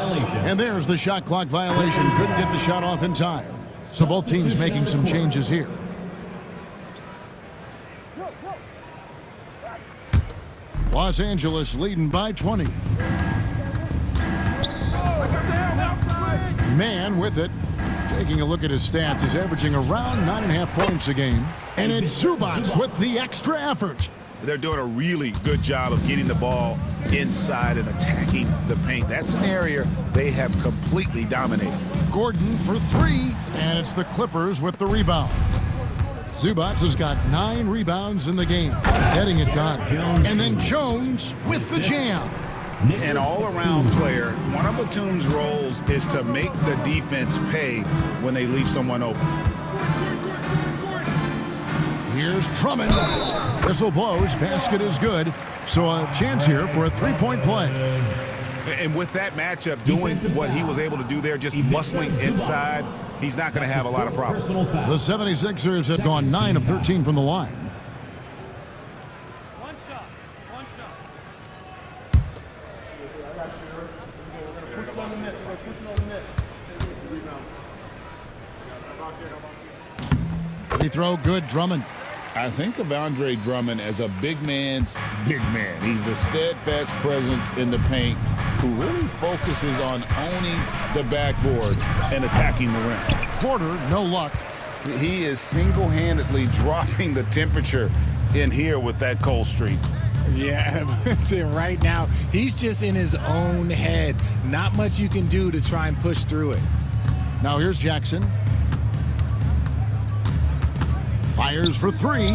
Speaker 3: And there's the shot clock violation. Couldn't get the shot off in time. So both teams making some changes here. Los Angeles leading by 20. Mann with it. Taking a look at his stats, he's averaging around 9.5 points a game. And it's Zubac with the extra effort.
Speaker 9: They're doing a really good job of getting the ball inside and attacking the paint. That's an area they have completely dominated.
Speaker 3: Gordon for 3, and it's the Clippers with the rebound. Zubac has got 9 rebounds in the game, getting it done. And then Jones with the jam.
Speaker 9: An all-around player, one of Batum's roles is to make the defense pay when they leave someone open.
Speaker 3: Here's Drummond. Whistle blows. Basket is good. So a chance here for a three-point play.
Speaker 9: And with that matchup, doing what he was able to do there, just muscling inside, he's not going to have a lot of problems.
Speaker 3: The 76ers have gone 9 of 13 from the line.
Speaker 10: One shot. One shot. Push it on the net. Push it on the net.
Speaker 3: Free throw, good. Drummond.
Speaker 4: I think of Andre Drummond as a big man's big man. He's a steadfast presence in the paint who really focuses on owning the backboard and attacking the rim.
Speaker 3: Porter, no luck.
Speaker 4: He is single-handedly dropping the temperature in here with that cold streak.
Speaker 5: Yeah, right now, he's just in his own head. Not much you can do to try and push through it.
Speaker 3: Now here's Jackson. Fires for three.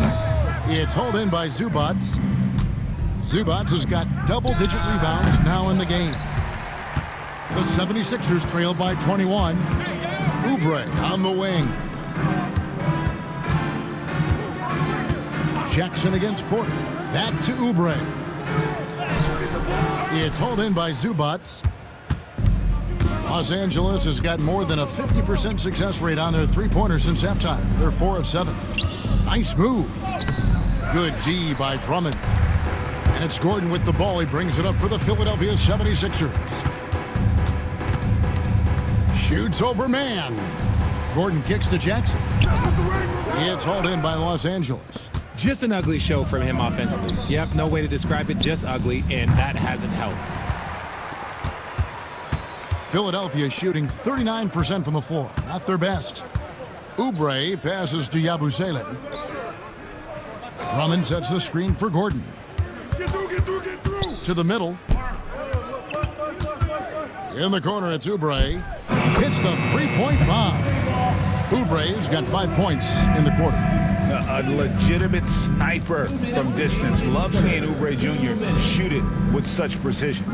Speaker 3: It's hauled in by Zubats. Zubats has got double-digit rebounds now in the game. The 76ers trail by 21. Oubre on the wing. Jackson against Porter. Back to Oubre. It's hauled in by Zubats. Los Angeles has got more than a 50% success rate on their three-pointers since halftime. They're 4 of 7. Nice move. Good D by Drummond. And it's Gordon with the ball. He brings it up for the Philadelphia 76ers. Shoots over man. Gordon kicks to Jackson. It's hauled in by Los Angeles.
Speaker 5: Just an ugly show from him offensively. Yep, no way to describe it, just ugly, and that hasn't helped.
Speaker 3: Philadelphia shooting 39% from the floor. Not their best. Oubre passes to Yabusele. Drummond sets the screen for Gordon.
Speaker 11: Get through.
Speaker 3: To the middle. In the corner, it's Oubre. Hits the three-point bomb. Oubre's got 5 points in the quarter.
Speaker 4: A legitimate sniper from distance. Love seeing Oubre Jr. shoot it with such precision.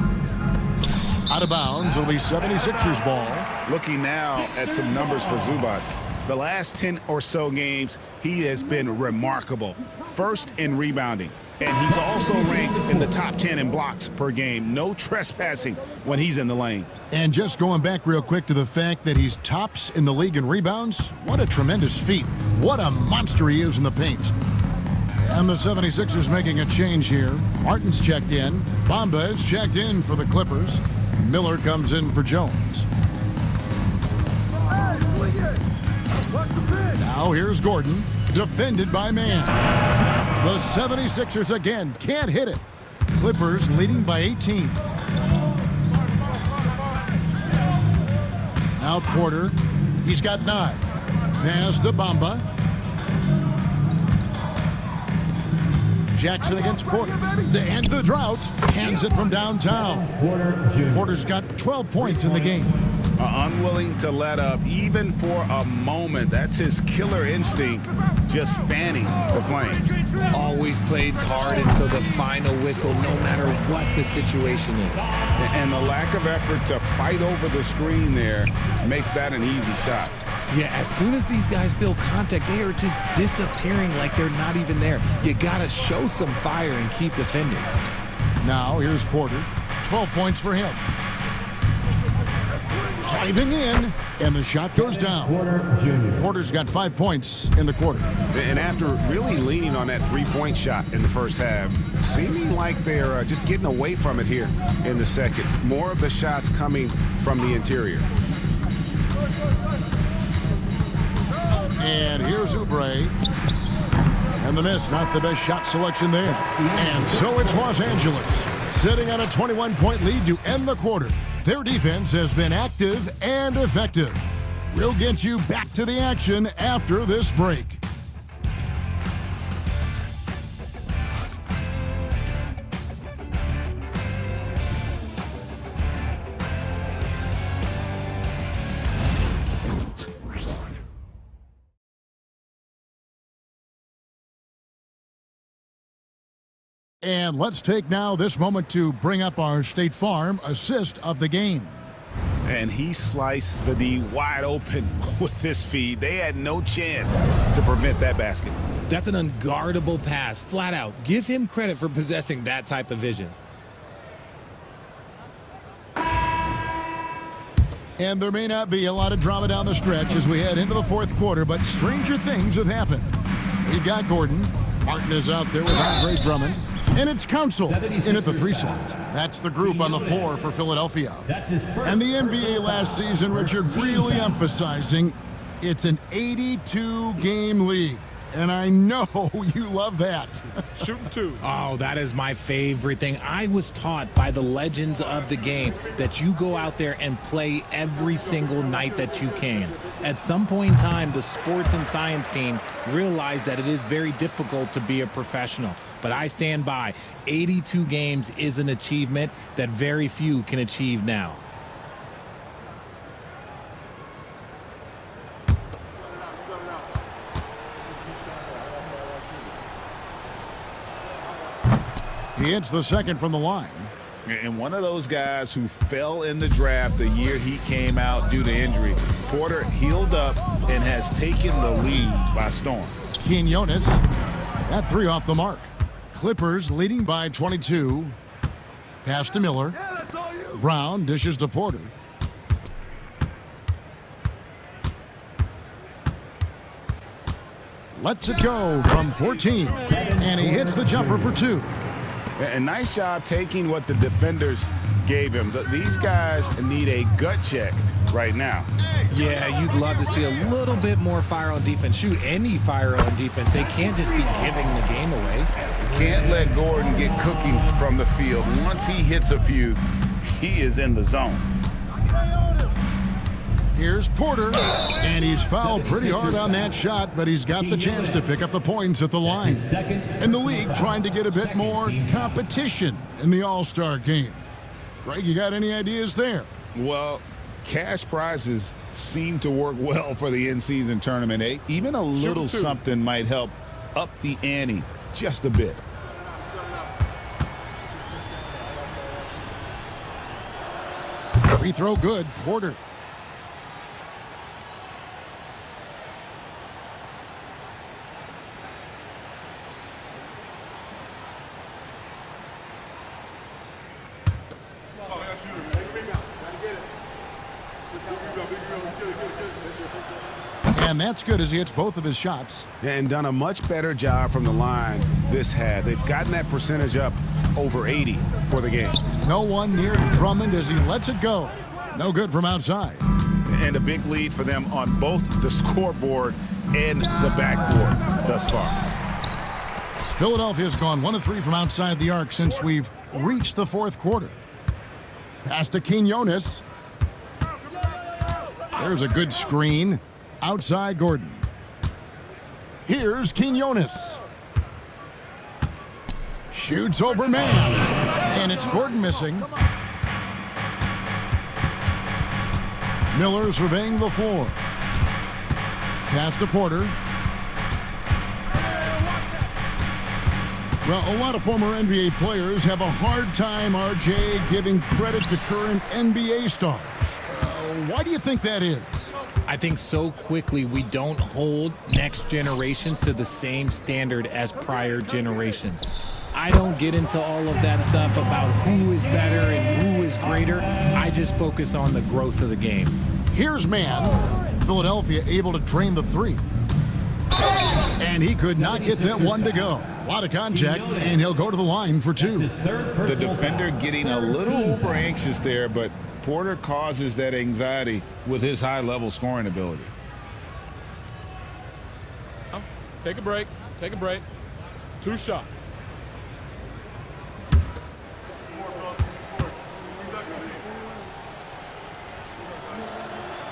Speaker 3: Out of bounds, it'll be 76ers ball.
Speaker 4: Looking now at some numbers for Zubats. The last 10 or so games, he has been remarkable. First in rebounding. And he's also ranked in the top 10 in blocks per game. No trespassing when he's in the lane.
Speaker 3: And just going back real quick to the fact that he's tops in the league in rebounds, what a tremendous feat. What a monster he is in the paint. And the 76ers making a change here. Martin's checked in. Bamba is checked in for the Clippers. Miller comes in for Jones. Now here's Gordon, defended by man. The 76ers again can't hit it. Clippers leading by 18. Now Porter, he's got 9. Pass to Bamba. Jackson against Porter. To end the drought, hands it from downtown. Porter's got 12 points in the game.
Speaker 4: Unwilling to let up even for a moment. That's his killer instinct, just fanning the flames.
Speaker 5: Always plays hard until the final whistle, no matter what the situation is.
Speaker 4: And the lack of effort to fight over the screen there makes that an easy shot.
Speaker 5: Yeah, as soon as these guys feel contact, they are just disappearing like they're not even there. You gotta show some fire and keep defending.
Speaker 3: Now here's Porter. 12 points for him. Driving in, and the shot goes down. Porter's got 5 points in the quarter.
Speaker 9: And after really leaning on that three-point shot in the first half, seeming like they're just getting away from it here in the second. More of the shots coming from the interior.
Speaker 3: And here's Oubre. And the miss, not the best shot selection there. And so it's Los Angeles, sitting on a 21-point lead to end the quarter. Their defense has been active and effective. We'll get you back to the action after this break. And let's take now this moment to bring up our State Farm assist of the game.
Speaker 4: And he sliced the D wide open with this feed. They had no chance to prevent that basket.
Speaker 5: That's an unguardable pass, flat out. Give him credit for possessing that type of vision.
Speaker 3: And there may not be a lot of drama down the stretch as we head into the fourth quarter, but stranger things have happened. We've got Gordon. Martin is out there with Andre Drummond. And it's Council in at the 3 slot. That's the group on the floor for Philadelphia. And the NBA last season, Richard, really emphasizing it's an 82-game league. and I know you love that.
Speaker 6: Shooting two.
Speaker 5: Oh, that is my favorite thing. I was taught by the legends of the game that you go out there and play every single night that you can. At some point in time, the sports and science team realized that it is very difficult to be a professional. But I stand by. 82 games is an achievement that very few can achieve now.
Speaker 3: He hits the second from the line.
Speaker 4: And one of those guys who fell in the draft the year he came out due to injury. Porter healed up and has taken the lead by storm.
Speaker 3: Quinones, that three off the mark. Clippers leading by 22. Pass to Miller. Brown dishes to Porter. Lets it go from 14. And he hits the jumper for two.
Speaker 4: A nice job taking what the defenders gave him. These guys need a gut check right now.
Speaker 5: Yeah, you'd love to see a little bit more fire on defense. Shoot, any fire on defense. They can't just be giving the game away.
Speaker 4: Can't let Gordon get cooking from the field. Once he hits a few, he is in the zone.
Speaker 3: Here's Porter, and he's fouled pretty hard on that shot, but he's got the chance to pick up the points at the line. And the league trying to get a bit more competition in the All-Star game. Greg, you got any ideas there?
Speaker 4: Well, cash prizes seem to work well for the in-season tournament. Even a little something might help up the ante just a bit.
Speaker 3: Free throw good, Porter. And that's good as he hits both of his shots.
Speaker 9: And done a much better job from the line this half. They've gotten that percentage up over 80 for the game.
Speaker 3: No one near Drummond as he lets it go. No good from outside.
Speaker 4: And a big lead for them on both the scoreboard and the backboard thus far.
Speaker 3: Philadelphia's gone 1 of 3 from outside the arc since we've reached the fourth quarter. Pass to Quinones. There's a good screen. Outside Gordon. Here's Quinones. Shoots over man. And it's Gordon missing. Miller surveying the floor. Pass to Porter. Well, a lot of former NBA players have a hard time, RJ, giving credit to current NBA stars. Why do you think that is?
Speaker 5: I think so quickly we don't hold next generations to the same standard as prior generations. I don't get into all of that stuff about who is better and who is greater. I just focus on the growth of the game.
Speaker 3: Here's man. Philadelphia able to drain the three. And he could not get that one to go. A lot of contact, and he'll go to the line for two.
Speaker 4: The defender getting a little over anxious there, but Porter causes that anxiety with his high-level scoring ability.
Speaker 6: Take a break. Take a break. 2 shots.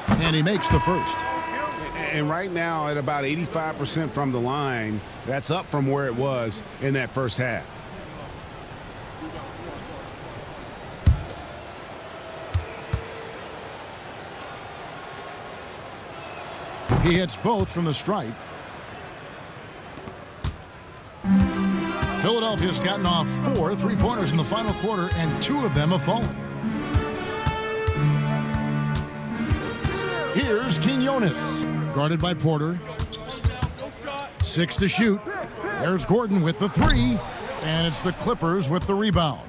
Speaker 3: And he makes the first.
Speaker 9: And right now at about 85% from the line, that's up from where it was in that first half.
Speaker 3: He hits both from the stripe. Philadelphia's gotten off 4 3-pointers in the final quarter, and 2 of them have fallen. Here's Quinones, guarded by Porter. 6 to shoot. There's Gordon with the 3, and it's the Clippers with the rebound.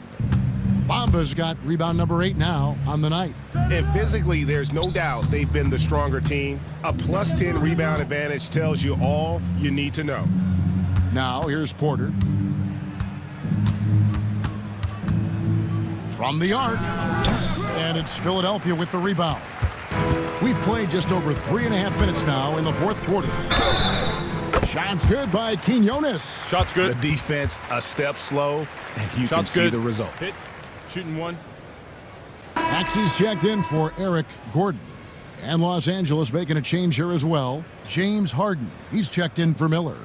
Speaker 3: Bamba's got rebound number 8 now on the night.
Speaker 9: And physically, there's no doubt they've been the stronger team. A +10 rebound advantage tells you all you need to know.
Speaker 3: Now here's Porter. From the arc, and it's Philadelphia with the rebound. We've played just over 3.5 minutes now in the fourth quarter. Shot's good by Quinones.
Speaker 12: Shot's good.
Speaker 9: The defense a step slow, and you can
Speaker 12: Shot's
Speaker 9: see
Speaker 12: good.
Speaker 9: the results.
Speaker 12: Hit. Shooting one.
Speaker 3: Maxey's checked in for Eric Gordon. And Los Angeles making a change here as well. James Harden. He's checked in for Miller.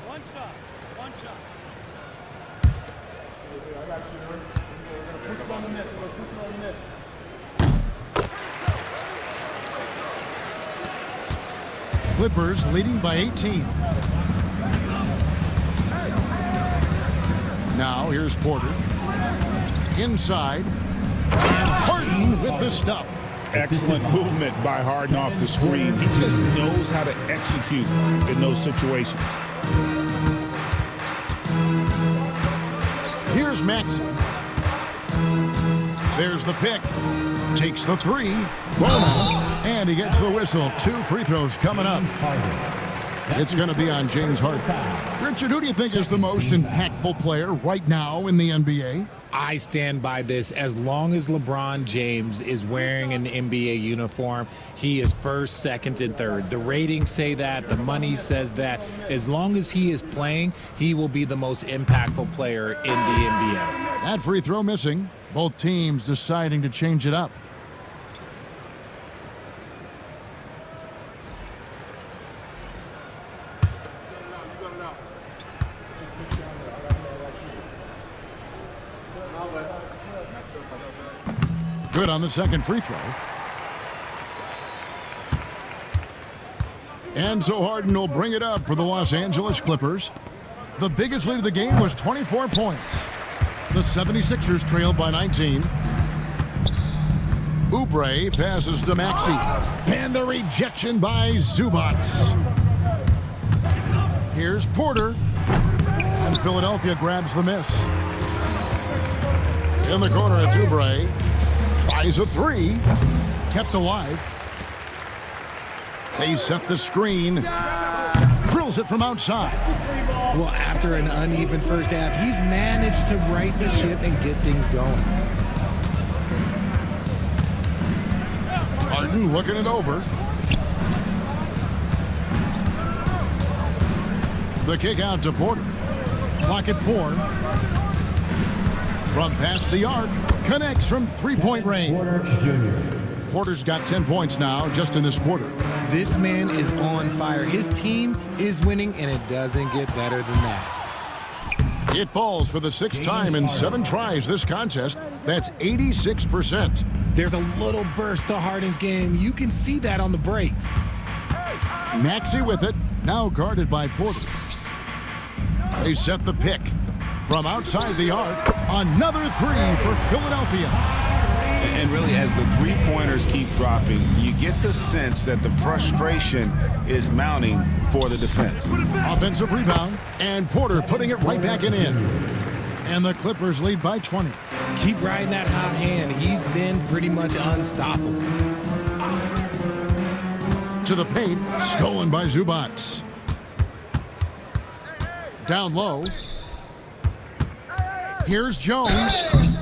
Speaker 8: One shot. One shot. Push it on the miss. Push it on the miss.
Speaker 3: Clippers leading by 18. Now here's Porter. Inside. And Harden with the stuff.
Speaker 4: Excellent movement by Harden off the screen. He just knows how to execute in those situations.
Speaker 3: Here's Maxey. There's the pick. Takes the three. Boom. And he gets the whistle. 2 free throws coming up. It's going to be on James Harden. Richard, who do you think is the most impactful player right now in the NBA?
Speaker 5: I stand by this. As long as LeBron James is wearing an NBA uniform, he is first, second, and third. The ratings say that. The money says that. As long as he is playing, he will be the most impactful player in the NBA.
Speaker 3: That free throw missing. Both teams deciding to change it up. Good on the second free throw. And so Harden will bring it up for the Los Angeles Clippers. The biggest lead of the game was 24 points. The 76ers trailed by 19. Oubre passes to Maxey. And the rejection by Zubac. Here's Porter. And Philadelphia grabs the miss. In the corner, it's Oubre. Tries a three. Kept alive. They set the screen. Drills it from outside.
Speaker 5: Well, after an uneven first half, he's managed to right the ship and get things going.
Speaker 3: Harden looking it over. The kick out to Porter. Clock at 4. From past the arc. Connects from three-point range. Porter's got 10 points now just in this quarter.
Speaker 5: This man is on fire. His team is winning, and it doesn't get better than that.
Speaker 3: It falls for the 6th time in 7 tries this contest. That's 86%.
Speaker 5: There's a little burst to Harden's game. You can see that on the breaks.
Speaker 3: Maxey with it, now guarded by Porter. They set the pick. From outside the arc, another three for Philadelphia.
Speaker 9: And really, as the three-pointers keep dropping, you get the sense that the frustration is mounting for the defense.
Speaker 3: Offensive rebound, and Porter putting it right back in. And the Clippers lead by 20.
Speaker 5: Keep riding that hot hand. He's been pretty much unstoppable.
Speaker 3: To the paint, stolen by Zubac. Down low. Here's Jones,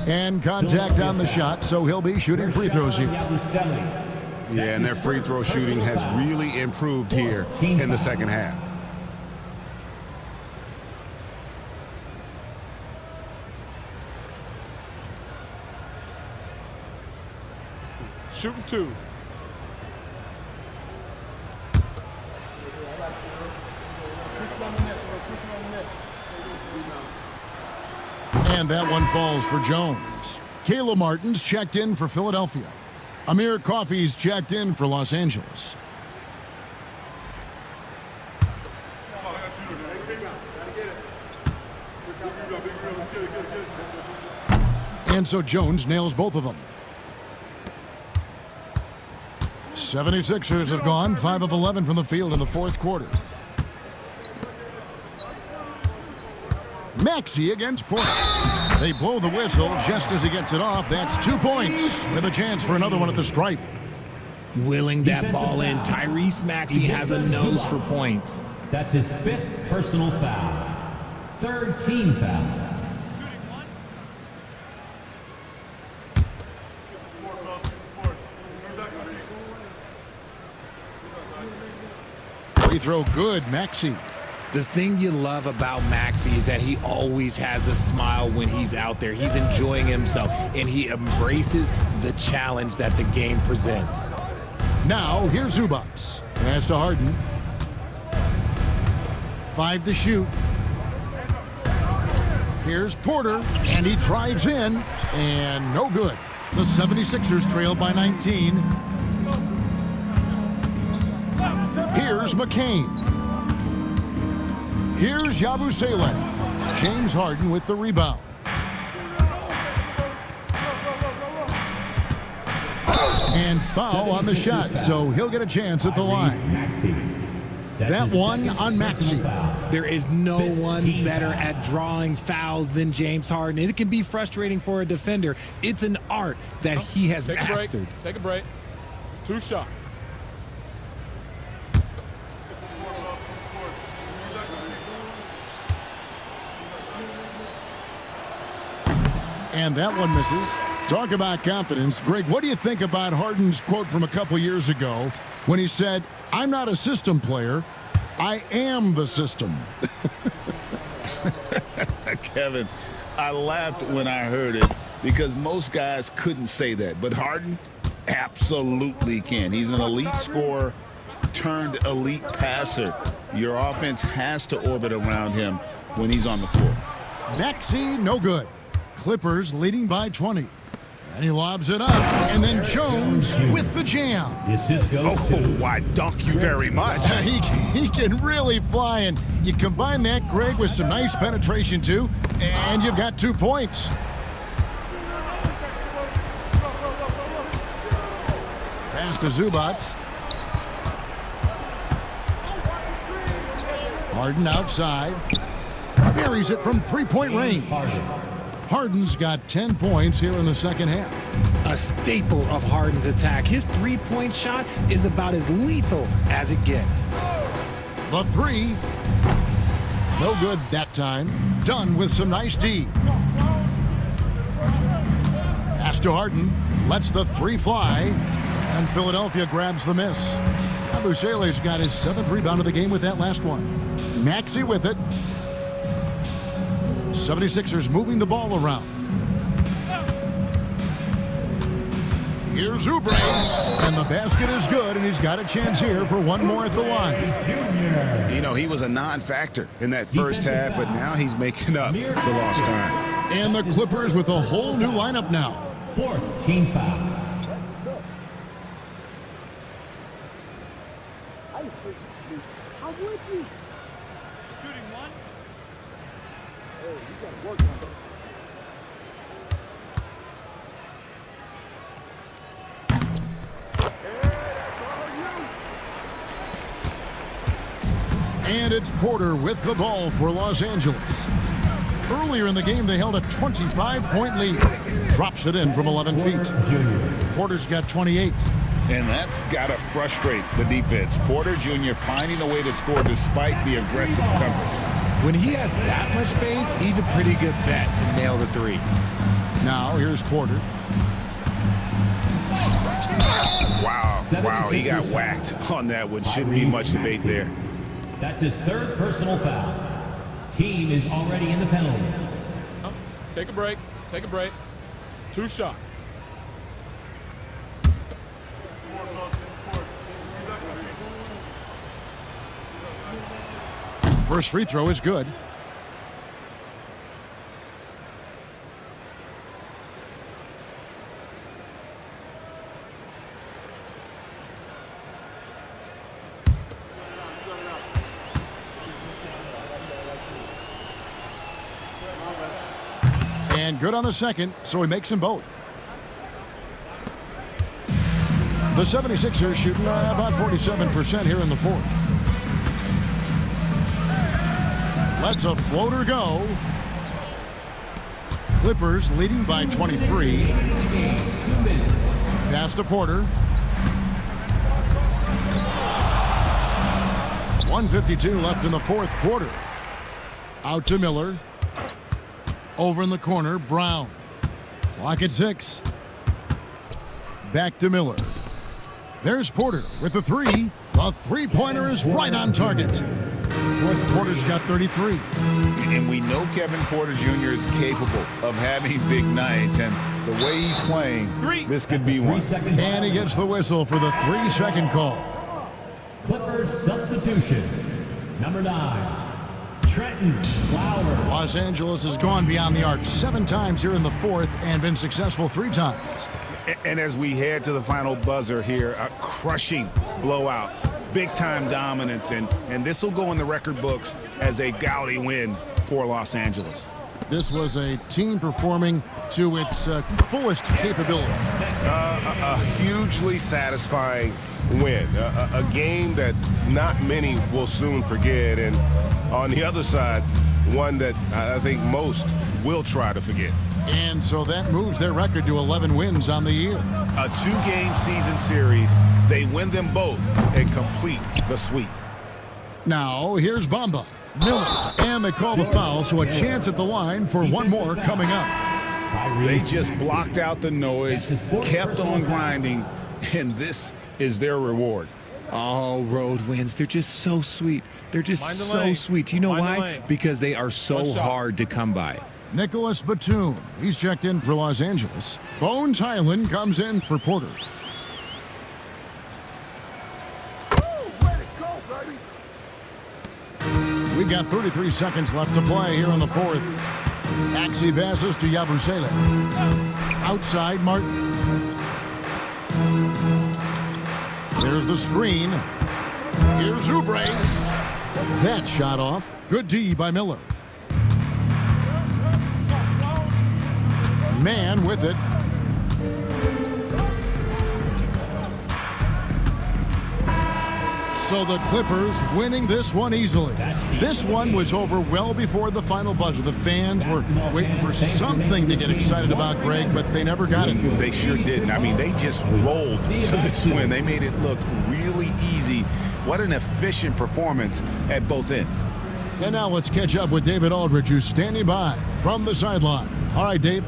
Speaker 3: and contact on the shot, so he'll be shooting free throws here.
Speaker 9: Yeah, and their free throw shooting has really improved here in the second half.
Speaker 11: Shooting 2.
Speaker 3: And that one falls for Jones. Kayla Martin's checked in for Philadelphia. Amir Coffey's checked in for Los Angeles. And so Jones nails both of them. 76ers have gone 5 of 11 from the field in the fourth quarter. Maxey against Porter. They blow the whistle just as he gets it off. That's 2 points with a chance for another one at the stripe.
Speaker 5: Willing that ball in. Tyrese Maxey has a nose for points.
Speaker 8: That's his 5th personal foul. 3rd team foul.
Speaker 3: free throw, good. Maxey.
Speaker 5: The thing you love about Maxey is that he always has a smile when he's out there. He's enjoying himself, and he embraces the challenge that the game presents.
Speaker 3: Now, here's Zubats. Pass to Harden. 5 to shoot. Here's Porter, and he drives in, and no good. The 76ers trail by 19. Here's McCain. Here's Yabusele. James Harden with the rebound. And foul on the shot, so he'll get a chance at the line. That one on Maxey.
Speaker 5: There is no one better at drawing fouls than James Harden. It can be frustrating for a defender. It's an art that he has mastered.
Speaker 6: Take a break. 2 shots.
Speaker 3: And that one misses. Talk about confidence. Greg, what do you think about Harden's quote from a couple years ago when he said, "I'm not a system player, I am the system"?
Speaker 4: Kevin, I laughed when I heard it because most guys couldn't say that. But Harden absolutely can. He's an elite scorer turned elite passer. Your offense has to orbit around him when he's on the floor.
Speaker 3: Maxey, no good. Clippers leading by 20. And he lobs it up. And then Jones with the jam.
Speaker 9: Oh, why, dunk you very much.
Speaker 3: He can really fly. And you combine that, Greg, with some nice penetration, too, and you've got 2 points. Pass to Zubats. Harden outside. Buries it from three-point range. Harden's got 10 points here in the second half.
Speaker 5: A staple of Harden's attack. His three-point shot is about as lethal as it gets.
Speaker 3: The three. No good that time. Done with some nice D. Pass to Harden. Lets the three fly. And Philadelphia grabs the miss. Yabusele's got his 7th rebound of the game with that last one. Maxey with it. 76ers moving the ball around. Here's Oubre, and the basket is good, and he's got a chance here for one more at the line.
Speaker 9: You know, he was a non-factor in that first half, but now he's making up for lost time.
Speaker 3: And the Clippers with a whole new lineup now.
Speaker 8: 4th team foul.
Speaker 3: And it's Porter with the ball for Los Angeles. Earlier in the game, they held a 25-point lead. Drops it in from 11 feet. Porter's got 28.
Speaker 4: And that's got to frustrate the defense. Porter Jr. finding a way to score despite the aggressive coverage.
Speaker 5: When he has that much space, he's a pretty good bet to nail the three.
Speaker 3: Now, here's Porter.
Speaker 9: Wow, he got whacked on that one. Shouldn't be much debate there.
Speaker 8: That's his 3rd personal foul. Team is already in the penalty.
Speaker 6: Take a break. 2 shots.
Speaker 3: First free throw is good. And good on the second, so he makes them both. The 76ers shooting about 47% here in the 4th. Lets a floater go. Clippers leading by 23. Pass to Porter. 1:52 left in the 4th quarter. Out to Miller. Over in the corner, Brown. Clock at 6. Back to Miller. There's Porter with the three. The three-pointer is right on target. Porter's got 33.
Speaker 4: And we know Kevin Porter Jr. is capable of having big nights, and the way he's playing, this could be one.
Speaker 3: And he gets the whistle for the 3-second call.
Speaker 8: Clippers substitution. Number 9, Trenton Lauer.
Speaker 3: Los Angeles has gone beyond the arc 7 times here in the fourth and been successful 3 times.
Speaker 4: And as we head to the final buzzer here, a crushing blowout, big-time dominance, and this will go in the record books as a gaudy win for Los Angeles.
Speaker 3: This was a team performing to its fullest capability.
Speaker 9: A hugely satisfying win, a game that not many will soon forget, and on the other side, one that I think most will try to forget.
Speaker 3: And so that moves their record to 11 wins on the year.
Speaker 4: A 2-game season series, they win them both and complete the sweep.
Speaker 3: Now, here's Bamba, Miller, and they call the foul, so a chance at the line for one more coming up.
Speaker 4: They just blocked out the noise, kept on grinding, and this is their reward.
Speaker 5: All road wins, they're just so sweet. They're just so sweet. You know why? Because they are so hard to come by.
Speaker 3: Nicholas Batum, he's checked in for Los Angeles. Bones Highland comes in for Porter. We've got 33 seconds left to play here in the fourth. Axie passes to Yabusele. Outside, Martin. There's the screen. Here's Oubre. That shot off. Good D by Miller. Man with it. So the Clippers winning this one easily. This one was over well before the final buzzer. The fans were waiting for something to get excited about, Greg, but they never got it.
Speaker 4: They sure didn't. I mean, they just rolled to this win. They made it look really easy. What an efficient performance at both ends.
Speaker 3: And now let's catch up with David Aldridge, who's standing by from the sideline. All right, Dave.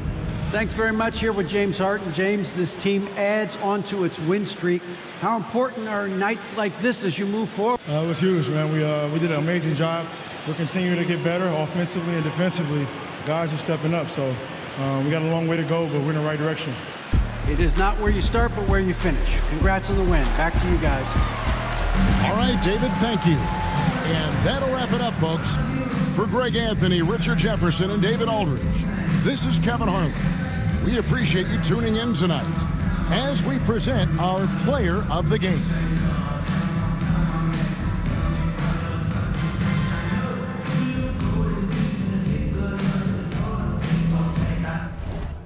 Speaker 7: Thanks very much. Here with James Harden. James, this team adds onto its win streak. How important are nights like this as you move forward?
Speaker 13: It was huge, man. We did an amazing job. We're continuing to get better offensively and defensively. Guys are stepping up, so we got a long way to go, but we're in the right direction.
Speaker 7: It is not where you start, but where you finish. Congrats on the win. Back to you guys.
Speaker 3: All right, David, thank you. And that'll wrap it up, folks. For Greg Anthony, Richard Jefferson, and David Aldridge, this is Kevin Harlan. We appreciate you tuning in tonight as we present our player of the game.